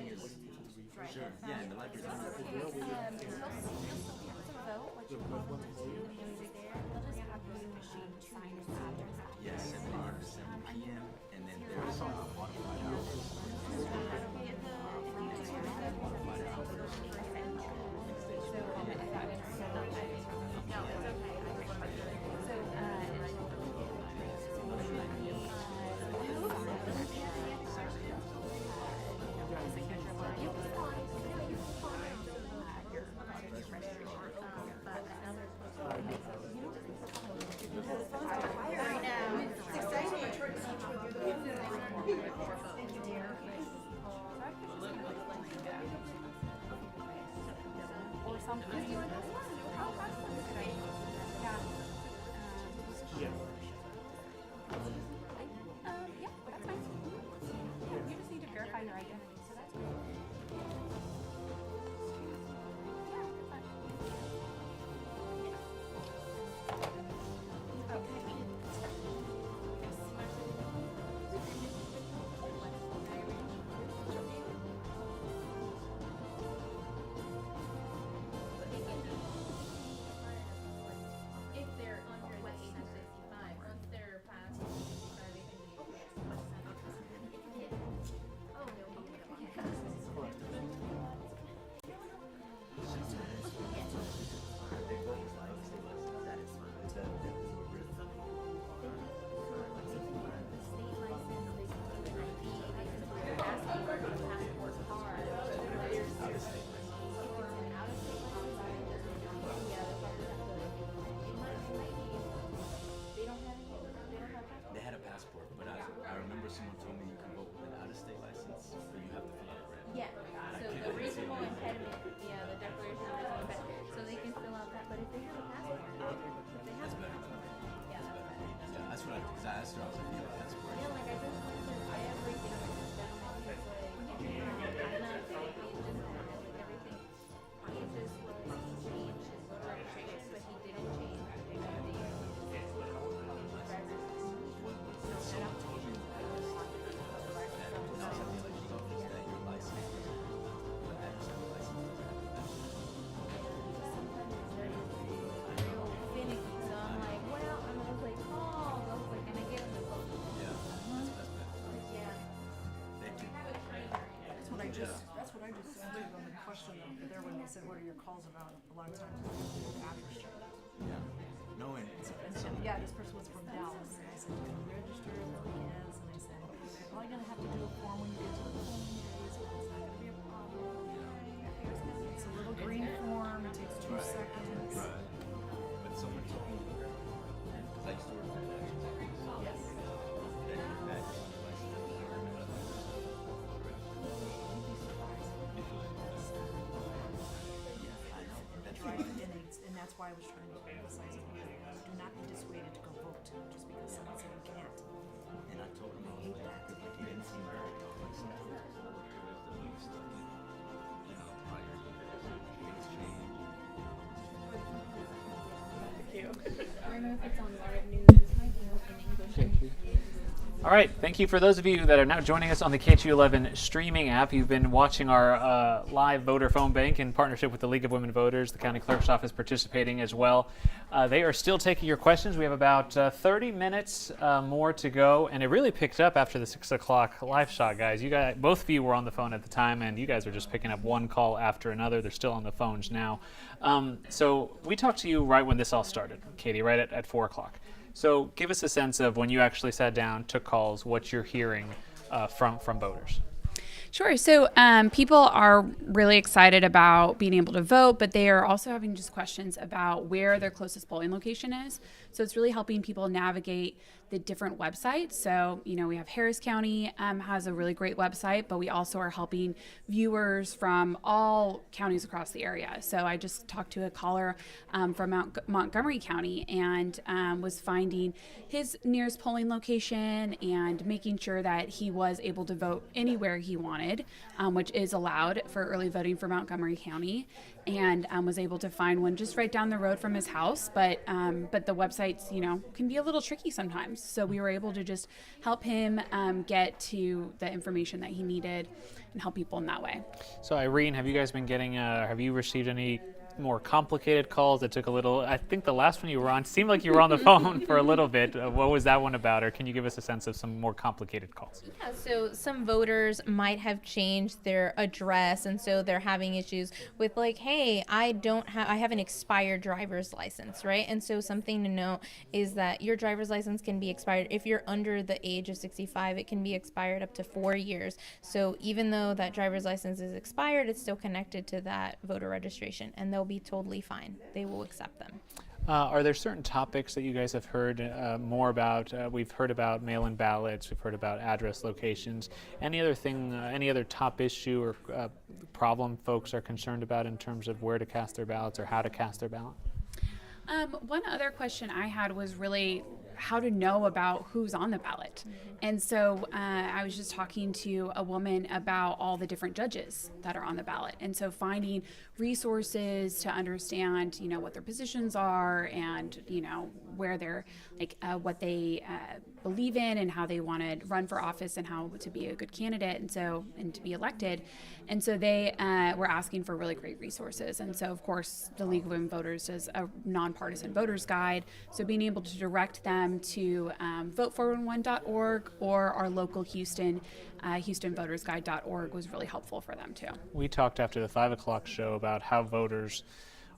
Speaker 12: thing is, sure, yeah, and the library's on the Yes, 7 a.m. to 7 p.m. And then there's modified hours. Modified hours.
Speaker 6: You just need to verify your identity, so that's great.
Speaker 7: If they're under the age of 65, once they're past 65, they can be. Oh, they'll be.
Speaker 12: They had a passport, but I remember someone told me you can vote with an out-of-state license, but you have to fill out a grant.
Speaker 7: Yeah, so the reasonable impediment, the declaration of reasonable impediment, so they can fill out that, but if they have a passport, they have
Speaker 12: That's better.
Speaker 7: yeah, that's better.
Speaker 12: Yeah, that's what because I asked her, I was like, you have a passport?
Speaker 7: Yeah, like I just went through everything with this gentleman, he's like, I'm not saying he just had like everything. He just was, he changed his voter registration, but he didn't change the identity of his
Speaker 12: Someone told me that when I was at the elections office that your license doesn't, the address of your license doesn't have to match.
Speaker 7: finicky, so I'm like, well, I'm gonna play calls, I was like, and I get him the vote.
Speaker 12: Yeah, that's better.
Speaker 7: Yeah.
Speaker 12: Thank you.
Speaker 2: That's what I just said on the question over there when they said, what are your calls about? A lot of times it's the address check.
Speaker 12: Yeah. No, and
Speaker 2: And so, yeah, this person was from Dallas, and I said, you can register with the kids, and they said, all you're gonna have to do a form when you get to the polling areas, but it's not gonna be a problem. It's a little green form, it takes 2 seconds.
Speaker 12: right. But someone told me, because I used to work for the elections office,
Speaker 2: Yes.
Speaker 12: that your badge is on your license. That's
Speaker 2: Right,
Speaker 12: right.
Speaker 2: and that's why I was trying to emphasize it. Do not be dissuaded to go vote, just because someone said you can't.
Speaker 12: And I told him, I was like, because he didn't seem very flexible. Prior things change.
Speaker 7: I don't know if it's on live news, it might be open English.
Speaker 5: All right, thank you for those of you that are now joining us on the KHU11 streaming app. You've been watching our live voter phone bank in partnership with the League of Women Voters. The county clerk's office participating as well. They are still taking your questions. We have about 30 minutes more to go, and it really picked up after the 6 o'clock live shot, guys. You guys, both of you were on the phone at the time, and you guys are just picking up one call after another. They're still on the phones now. So we talked to you right when this all started, Katie, right at 4 o'clock. So give us a sense of when you actually sat down, took calls, what you're hearing from voters.
Speaker 6: Sure. So people are really excited about being able to vote, but they are also having just questions about where their closest polling location is. So it's really helping people navigate the different websites. So, you know, we have Harris County has a really great website, but we also are helping viewers from all counties across the area. So I just talked to a caller from Montgomery County and was finding his nearest polling location and making sure that he was able to vote anywhere he wanted, which is allowed for early voting for Montgomery County, and was able to find one just right down the road from his house. But the websites, you know, can be a little tricky sometimes. So we were able to just help him get to the information that he needed and help people in that way.
Speaker 5: So Irene, have you guys been getting, have you received any more complicated calls that took a little, I think the last one you were on seemed like you were on the phone for a little bit. What was that one about? Or can you give us a sense of some more complicated calls?
Speaker 7: Yeah, so some voters might have changed their address, and so they're having issues with like, hey, I have an expired driver's license, right? And so something to know is that your driver's license can be expired. If you're under the age of 65, it can be expired up to 4 years. So even though that driver's license is expired, it's still connected to that voter registration, and they'll be totally fine. They will accept them.
Speaker 5: Are there certain topics that you guys have heard more about? We've heard about mail-in ballots. We've heard about address locations. Any other thing, any other top issue or problem folks are concerned about in terms of where to cast their ballots or how to cast their ballot?
Speaker 6: One other question I had was really how to know about who's on the ballot. And so I was just talking to a woman about all the different judges that are on the ballot. And so finding resources to understand, you know, what their positions are and, you know, where they're like what they believe in and how they want to run for office and how to be a good candidate and to be elected. And so they were asking for really great resources. And so, of course, the League of Women Voters does a nonpartisan voters guide. So being able to direct them to vote411.org or our local HoustonVotersGuide.org was really helpful for them too.
Speaker 5: We talked after the 5 o'clock show about how voters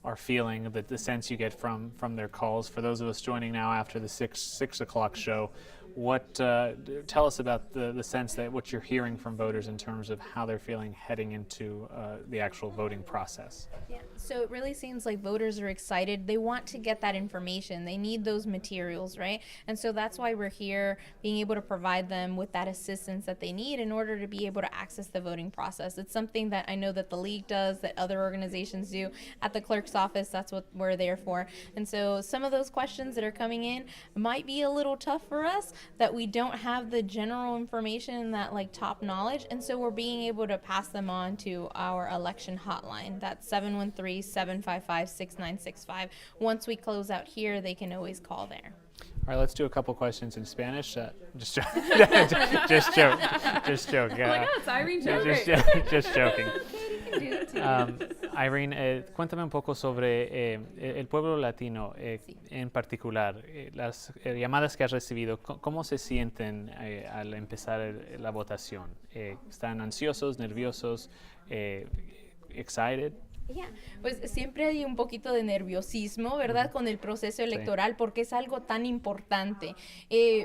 Speaker 5: are feeling, the sense you get from their calls. For those of us joining now after the 6 o'clock show, what tell us about the sense that what you're hearing from voters in terms of how they're feeling heading into the actual voting process.
Speaker 7: Yeah, so it really seems like voters are excited. They want to get that information. They need those materials, right? And so that's why we're here, being able to provide them with that assistance that they need in order to be able to access the voting process. It's something that I know that the League does, that other organizations do. At the clerk's office, that's what we're there for. And so some of those questions that are coming in might be a little tough for us, that we don't have the general information and that like top knowledge, and so we're being able to pass them on to our election hotline. That's 713-755-6965. Once we close out here, they can always call there.
Speaker 5: All right, let's do a couple questions in Spanish. Just joking. Just joking.
Speaker 6: Oh my God, it's Irene joking.
Speaker 5: Just joking. Irene, cuéntame un poco sobre el pueblo latino, en particular, las llamadas que has recibido. ¿Cómo se sienten al empezar la votación? ¿Están ansiosos, nerviosos, excited?
Speaker 7: Yeah. Pues siempre hay un poquito de nerviosismo, ¿verdad? Con el proceso electoral, porque es algo tan importante.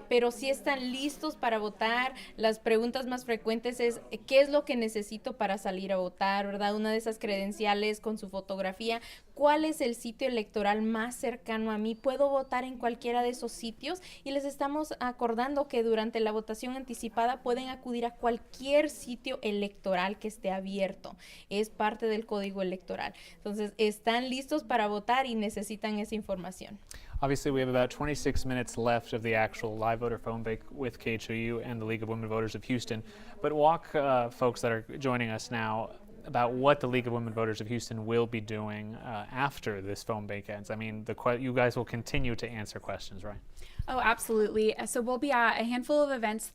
Speaker 7: Pero si están listos para votar, las preguntas más frecuentes es, ¿qué es lo que necesito para salir a votar, verdad? Una de esas credenciales con su fotografía. ¿Cuál es el sitio electoral más cercano a mí? ¿Puedo votar en cualquiera de esos sitios? Y les estamos acordando que durante la votación anticipada pueden acudir a cualquier sitio electoral que esté abierto. Es parte del código electoral. Entonces, están listos para votar y necesitan esa información.
Speaker 5: Obviously, we have about 26 minutes left of the actual live voter phone bank with KHOU and the League of Women Voters of Houston. But walk folks that are joining us now about what the League of Women Voters of Houston will be doing after this phone bank ends. I mean, you guys will continue to answer questions, right?
Speaker 6: Oh, absolutely. So we'll be at a handful of events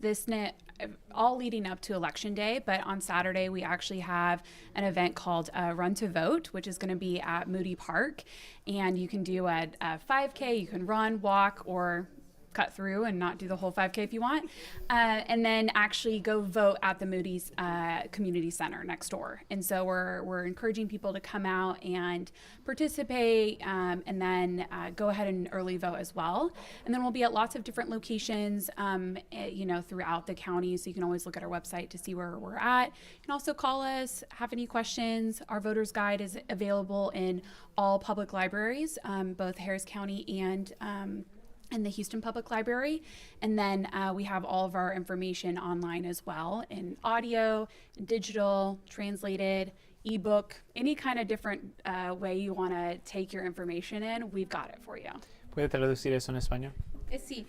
Speaker 6: all leading up to Election Day, but on Saturday we actually have an event called Run to Vote, which is going to be at Moody Park, and you can do a 5K, you can run, walk, or cut through and not do the whole 5K if you want, and then actually go vote at the Moody's Community Center next door. And so we're encouraging people to come out and participate, and then go ahead and early vote as well. And then we'll be at lots of different locations, throughout the county. So you can always look at our website to see where we're at. You can also call us, have any questions. Our voters guide is available in all public libraries, both Harris County and the Houston Public Library. And then we have all of our information online as well, in audio, digital, translated, ebook, any kind of different way you want to take your information in, we've got it for you.
Speaker 5: ¿Puede traducir eso en español?
Speaker 7: Sí,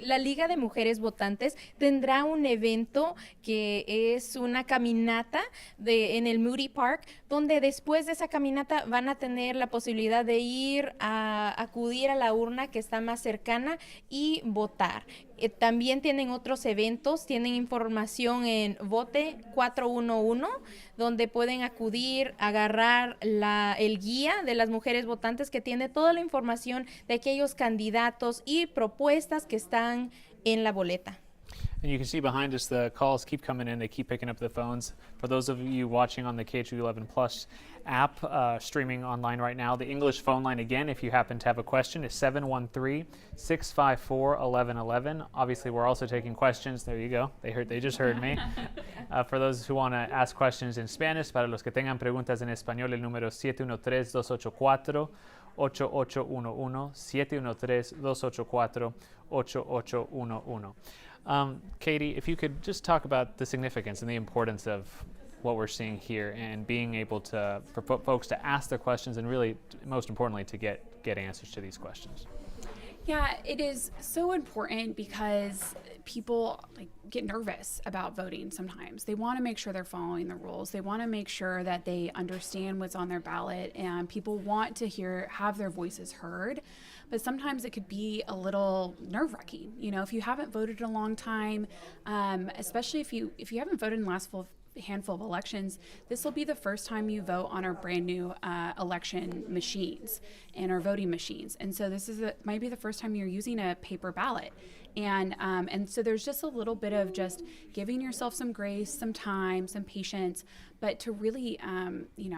Speaker 7: la Liga de Mujeres Votantes tendrá un evento que es una caminata en el Moody Park, donde después de esa caminata van a tener la posibilidad de ir a acudir a la urna que está más cercana y votar. También tienen otros eventos, tienen información en Vote 411, donde pueden acudir, agarrar el guía de las mujeres votantes que tiene toda la información de aquellos candidatos y propuestas que están en la boleta.
Speaker 5: And you can see behind us the calls keep coming in. They keep picking up the phones. For those of you watching on the K211 Plus app, streaming online right now, the English phone line again, if you happen to have a question, is 713-654-1111. Obviously, we're also taking questions. There you go. They just heard me. For those who want to ask questions in Spanish, para los que tengan preguntas en español, el número es 713-284-8811, 713-284-8811. Katie, if you could just talk about the significance and the importance of what we're seeing here and being able to, for folks to ask their questions and really, most importantly, to get answers to these questions.
Speaker 6: Yeah, it is so important because people get nervous about voting sometimes. They want to make sure they're following the rules. They want to make sure that they understand what's on their ballot, and people want to have their voices heard. But sometimes it could be a little nerve-wracking. You know, if you haven't voted in a long time, especially if you haven't voted in the last handful of elections, this will be the first time you vote on our brand new election machines and our voting machines. And so this might be the first time you're using a paper ballot. And so there's just a little bit of just giving yourself some grace, some time, some patience, but to really,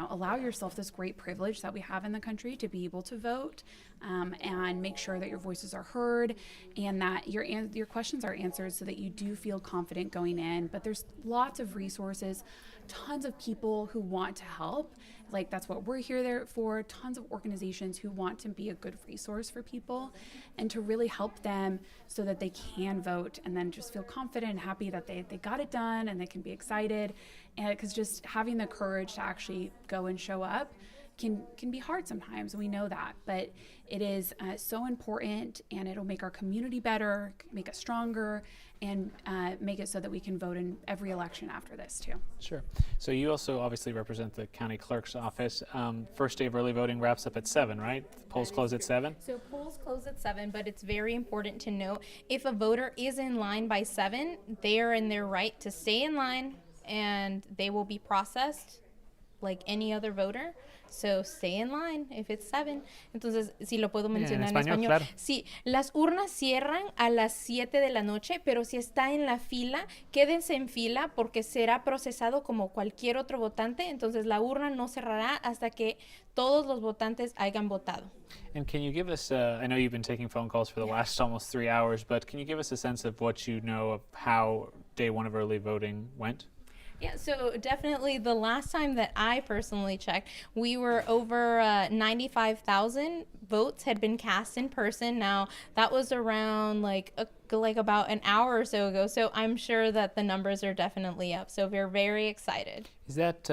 Speaker 6: allow yourself this great privilege that we have in the country to be able to vote, and make sure that your voices are heard and that your questions are answered so that you do feel confident going in. But there's lots of resources, tons of people who want to help. That's what we're there for, tons of organizations who want to be a good resource for people and to really help them so that they can vote and then just feel confident and happy that they got it done and they can be excited. And because just having the courage to actually go and show up can be hard sometimes, we know that, but it is so important, and it'll make our community better, make us stronger, and make it so that we can vote in every election after this too.
Speaker 5: Sure. So you also obviously represent the county clerk's office. First day of early voting wraps up at 7, right? Polls close at 7?
Speaker 7: So polls close at 7, but it's very important to note if a voter is in line by 7, they are in their right to stay in line and they will be processed like any other voter. So stay in line if it's 7. Entonces, si lo puedo mencionar en español.
Speaker 5: Claro.
Speaker 7: Sí, las urnas cierran a las 7 de la noche, pero si está en la fila, quédense en fila porque será procesado como cualquier otro votante. Entonces, la urna no cerrará hasta que todos los votantes hayan votado.
Speaker 5: And can you give us, I know you've been taking phone calls for the last almost 3 hours, but can you give us a sense of what you know of how day 1 of early voting went?
Speaker 7: Yeah, so definitely the last time that I personally checked, we were over 95,000 votes had been cast in person. Now, that was around like about an hour or so ago, so I'm sure that the numbers are definitely up. So we're very excited.
Speaker 5: Is that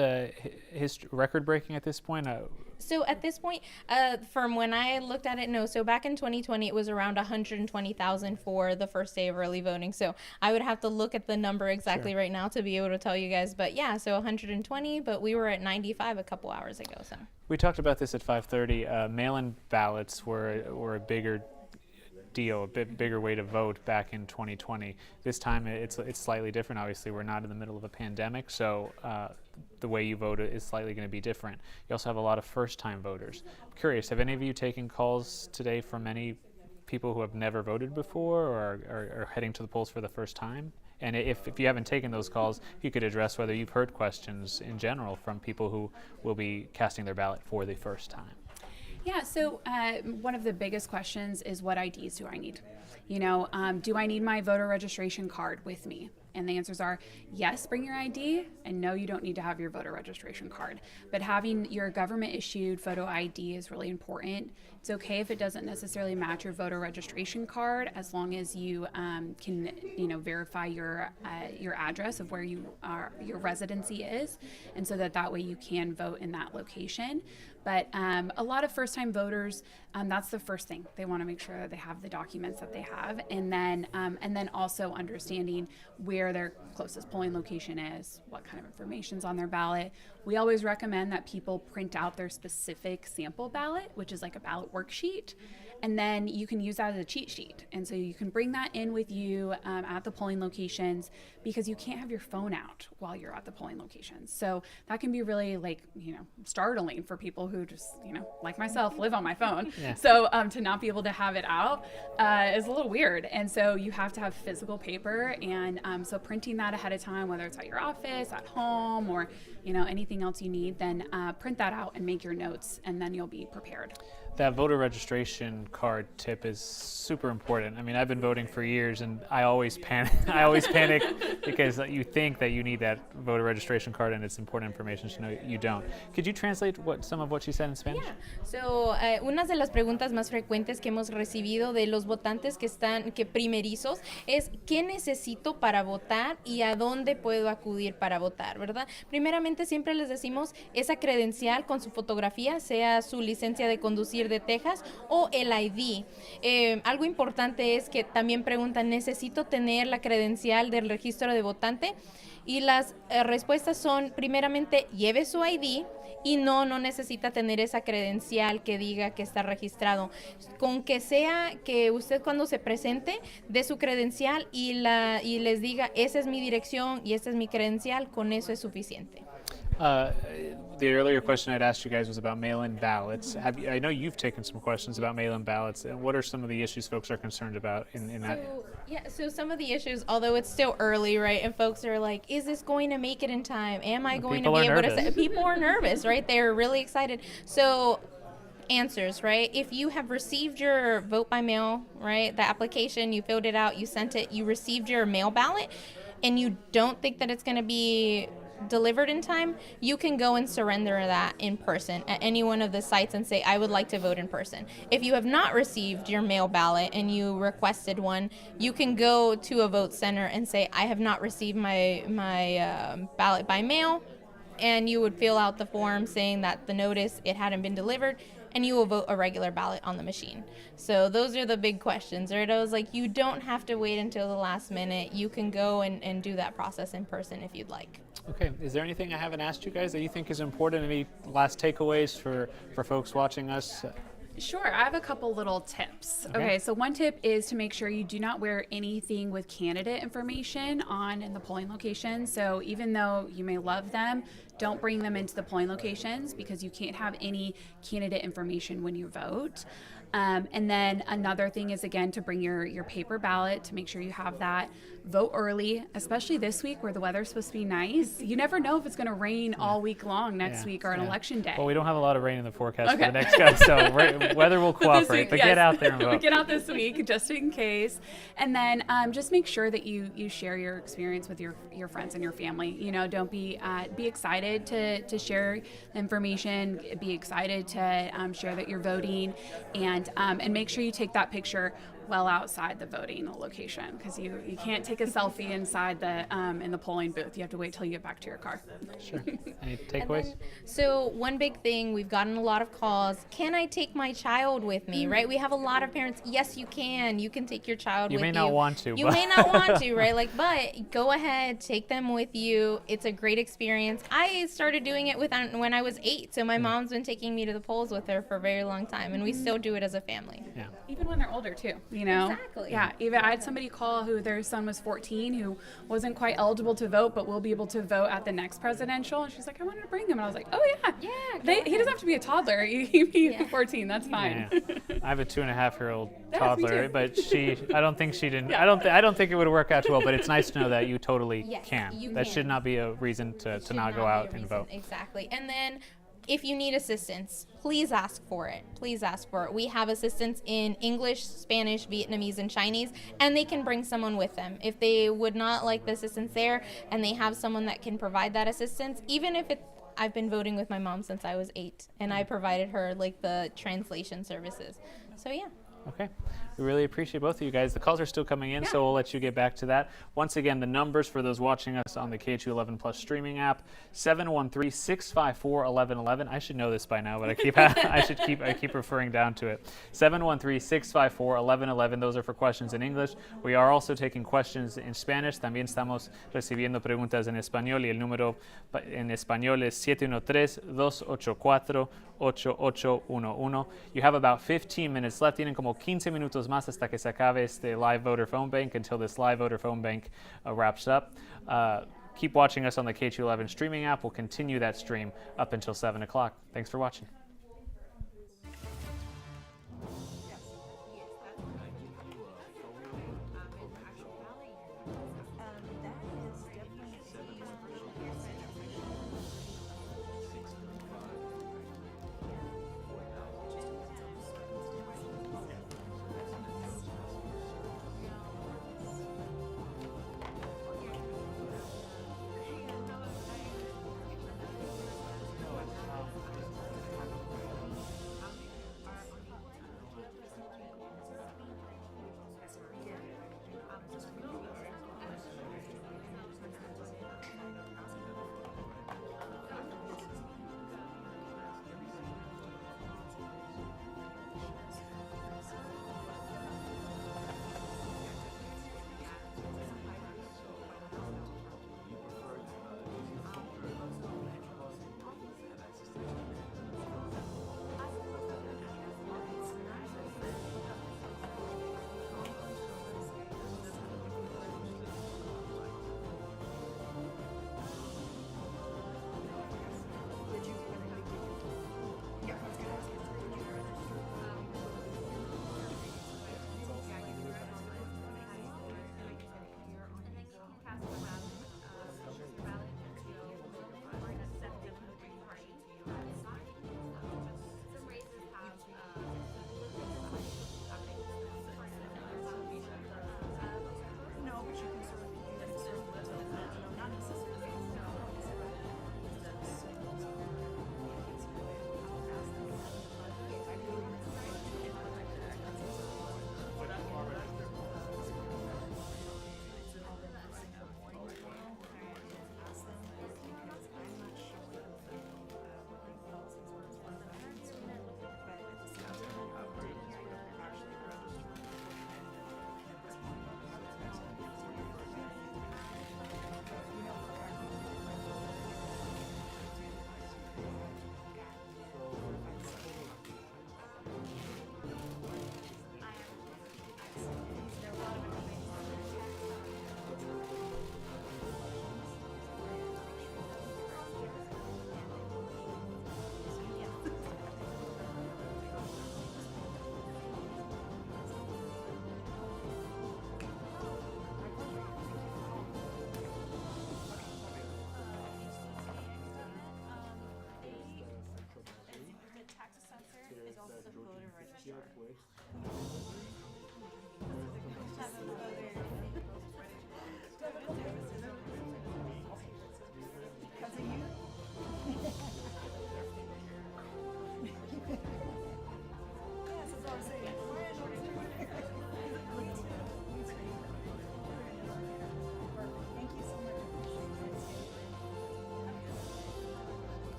Speaker 5: record-breaking at this point?
Speaker 7: So at this point, from when I looked at it, no. So back in 2020, it was around 120,000 for the first day of early voting. So I would have to look at the number exactly right now to be able to tell you guys. But yeah, so 120, but we were at 95 a couple hours ago. So
Speaker 5: we talked about this at 5:30. Mail-in ballots were a bigger deal, a bit bigger way to vote back in 2020. This time it's slightly different. Obviously, we're not in the middle of a pandemic, so the way you vote is slightly going to be different. You also have a lot of first-time voters. I'm curious, have any of you taken calls today from any people who have never voted before or are heading to the polls for the first time? And if you haven't taken those calls, you could address whether you've heard questions in general from people who will be casting their ballot for the first time.
Speaker 6: Yeah, so one of the biggest questions is, what IDs do I need? Do I need my voter registration card with me? And the answers are yes, bring your ID, and no, you don't need to have your voter registration card. But having your government-issued photo ID is really important. It's okay if it doesn't necessarily match your voter registration card, as long as you can, verify your address of where you are, your residency is, and so that way you can vote in that location. But a lot of first-time voters, that's the first thing. They want to make sure that they have the documents that they have, and then also understanding where their closest polling location is, what kind of information's on their ballot, we always recommend that people print out their specific sample ballot, which is like a ballot worksheet. And then you can use that as a cheat sheet. And so you can bring that in with you at the polling locations, because you can't have your phone out while you're at the polling locations. So that can be really startling for people who just, like myself, live on my phone.
Speaker 5: Yeah.
Speaker 6: So to not be able to have it out is a little weird. And so you have to have physical paper. And so printing that ahead of time, whether it's at your office, at home, or anything else you need, then print that out and make your notes, and then you'll be prepared.
Speaker 5: That voter registration card tip is super important. I mean, I've been voting for years, and I always panic. I always panic because you think that you need that voter registration card, and it's important information to know you don't. Could you translate some of what she said in Spanish?
Speaker 7: Yeah. So, una de las preguntas más frecuentes que hemos recibido de los votantes que primerizos es ¿qué necesito para votar y a dónde puedo acudir para votar, verdad? Primeramente siempre les decimos esa credencial con su fotografía, sea su licencia de conducir de Texas o el ID. Algo importante es que también preguntan, ¿necesito tener la credencial del registro de votante? Y las respuestas son, primeramente, lleve su ID, y no necesita tener esa credencial que diga que está registrado. Con que sea que usted cuando se presente dé su credencial y les diga, esa es mi dirección y esta es mi credencial, con eso es suficiente.
Speaker 5: The earlier question I'd asked you guys was about mail-in ballots. I know you've taken some questions about mail-in ballots. And what are some of the issues folks are concerned about in that?
Speaker 7: So some of the issues, although it's still early, right, and folks are like, is this going to make it in time? Am I going to be able to? People are nervous, right? They're really excited. So answers, right? If you have received your vote by mail, right, the application, you filled it out, you sent it, you received your mail ballot, and you don't think that it's going to be delivered in time, you can go and surrender that in person at any one of the sites and say, I would like to vote in person. If you have not received your mail ballot and you requested one, you can go to a vote center and say, I have not received my ballot by mail, and you would fill out the form saying that the notice, it hadn't been delivered, and you will vote a regular ballot on the machine. So those are the big questions, right? I was like, you don't have to wait until the last minute. You can go and do that process in person if you'd like.
Speaker 5: Okay, is there anything I haven't asked you guys that you think is important? Any last takeaways for folks watching us?
Speaker 6: Sure, I have a couple little tips. Okay, so one tip is to make sure you do not wear anything with candidate information on in the polling location. So even though you may love them, don't bring them into the polling locations, because you can't have any candidate information when you vote. And then another thing is, again, to bring your paper ballot, to make sure you have that. Vote early, especially this week where the weather's supposed to be nice. You never know if it's going to rain all week long next week or on election day.
Speaker 5: Well, we don't have a lot of rain in the forecast for the next guy, so weather will cooperate. But get out there and vote.
Speaker 6: Get out this week just in case. And then just make sure that you share your experience with your friends and your family. Don't be excited to share information. Be excited to share that you're voting, and make sure you take that picture well outside the voting location, because you can't take a selfie inside in the polling booth. You have to wait till you get back to your car.
Speaker 5: Sure. Any takeaways?
Speaker 7: So one big thing, we've gotten a lot of calls. Can I take my child with me? Right? We have a lot of parents. Yes, you can. You can take your child with you.
Speaker 5: You may not want to.
Speaker 7: You may not want to, right? But go ahead, take them with you. It's a great experience. I started doing it when I was 8, so my mom's been taking me to the polls with her for a very long time, and we still do it as a family.
Speaker 5: Yeah.
Speaker 6: Even when they're older too.
Speaker 7: Exactly.
Speaker 6: Yeah. Even I had somebody call who their son was 14, who wasn't quite eligible to vote, but will be able to vote at the next presidential. And she's like, I wanted to bring him. And I was like, oh yeah. He doesn't have to be a toddler. He's 14. That's fine.
Speaker 5: Yeah. I have a 2.5-year-old toddler, but I don't think she didn't. I don't think it would work out too well. But it's nice to know that you totally can. That should not be a reason to not go out and vote.
Speaker 7: Exactly. And then, if you need assistance, please ask for it. Please ask for it. We have assistance in English, Spanish, Vietnamese, and Chinese, and they can bring someone with them. If they would not like the assistance there and they have someone that can provide that assistance, even if I've been voting with my mom since I was 8, and I provided her the translation services. So yeah.
Speaker 5: Okay. We really appreciate both of you guys. The calls are still coming in, so we'll let you get back to that. Once again, the numbers for those watching us on the KHU11 Plus streaming app: 713-654-1111. I should know this by now, but I keep referring down to it. 713-654-1111. Those are for questions in English. We are also taking questions in Spanish. También estamos recibiendo preguntas en español y el número en español es 713-284-8811. You have about 15 minutes left. Tienen como 15 minutos más hasta que se acabe este live voter phone bank until this live voter phone bank wraps up. Keep watching us on the KHU11 streaming app. We'll continue that stream up until 7 o'clock. Thanks for watching.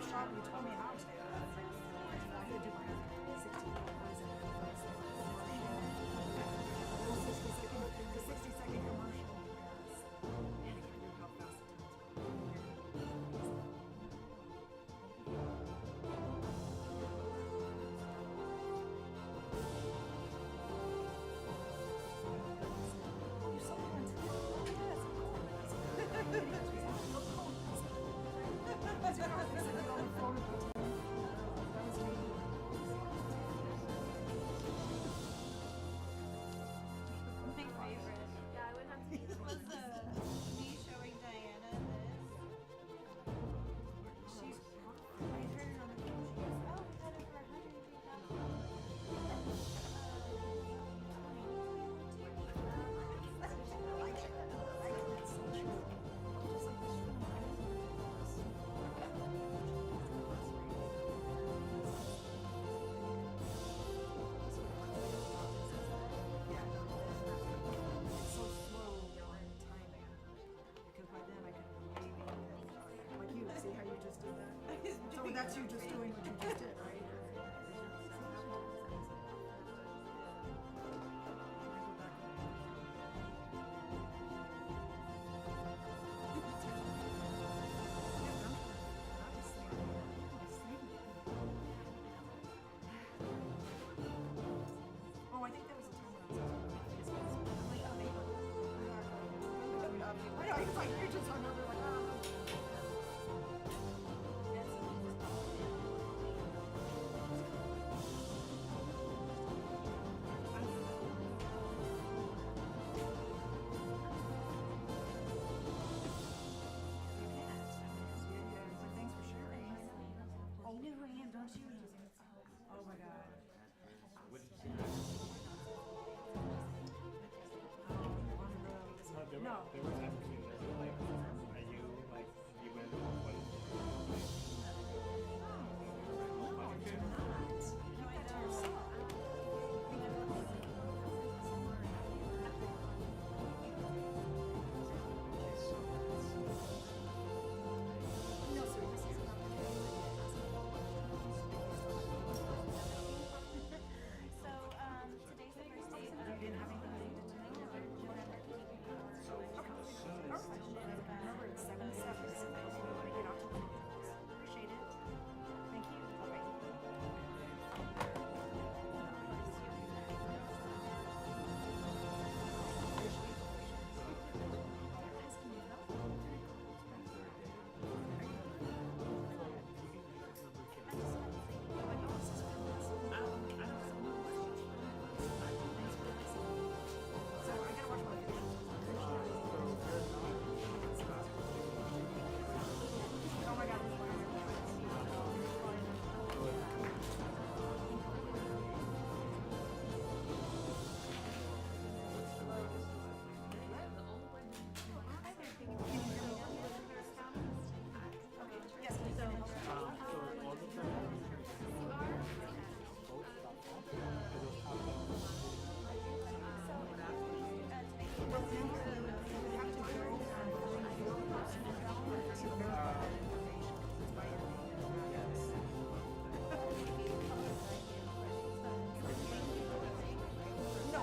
Speaker 2: You told me how to. I could do my 16 hours and the 60-second commercial. How fast it is. that's you just doing what you just did, right? Oh, I think that was a time when I was like, I know, it's like you're just hungover, like, oh. Thanks for sharing. Oh, Rand, don't you? Oh my God. No.
Speaker 8: They were asking me, like, are you, like, you went on what?
Speaker 2: Remember, it's 7-7, so we want to get out to the appreciate it. Thank you. Okay. So I gotta watch my video. Oh my God. Yes, please. No,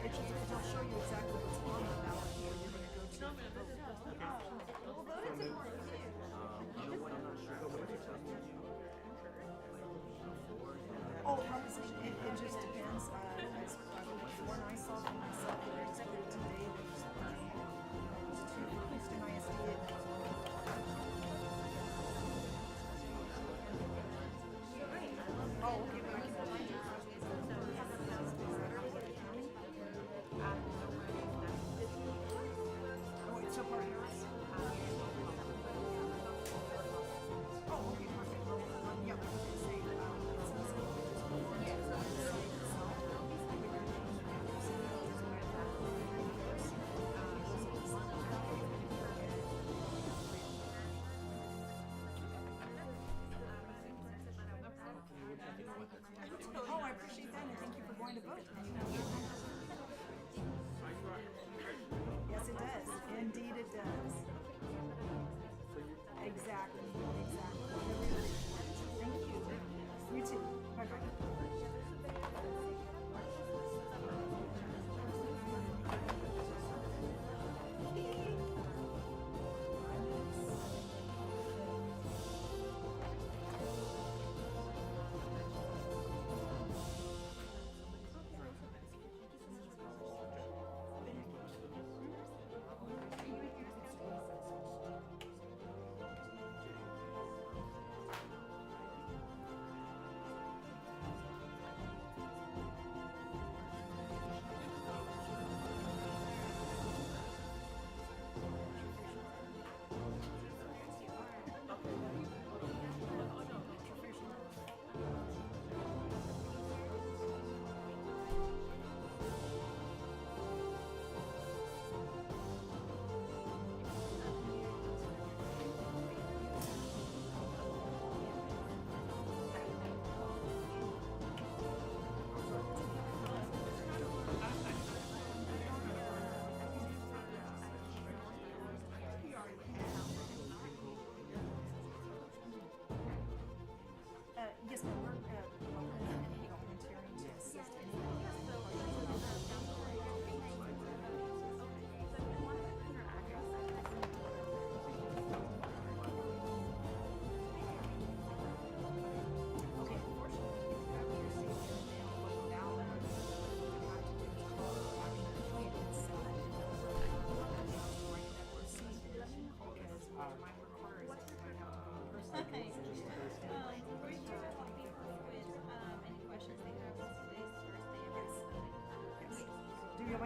Speaker 2: it's just, it'll show you exactly what's on the ballot where you're gonna go to.
Speaker 12: You know what? I'm not sure. What did you tell me?
Speaker 2: Oh, proposition, it just depends, when I saw for myself, it was today, there's two for Houston ISD. Oh, okay, but I can find it. Oh, it's still part of yours? Oh, okay, perfect. Yeah, I was gonna say, oh, I appreciate that, and thank you for going to vote. Yes, it does. Indeed, it does. Exactly. Thank you. You too. Bye-bye.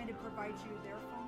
Speaker 2: going to provide you their phone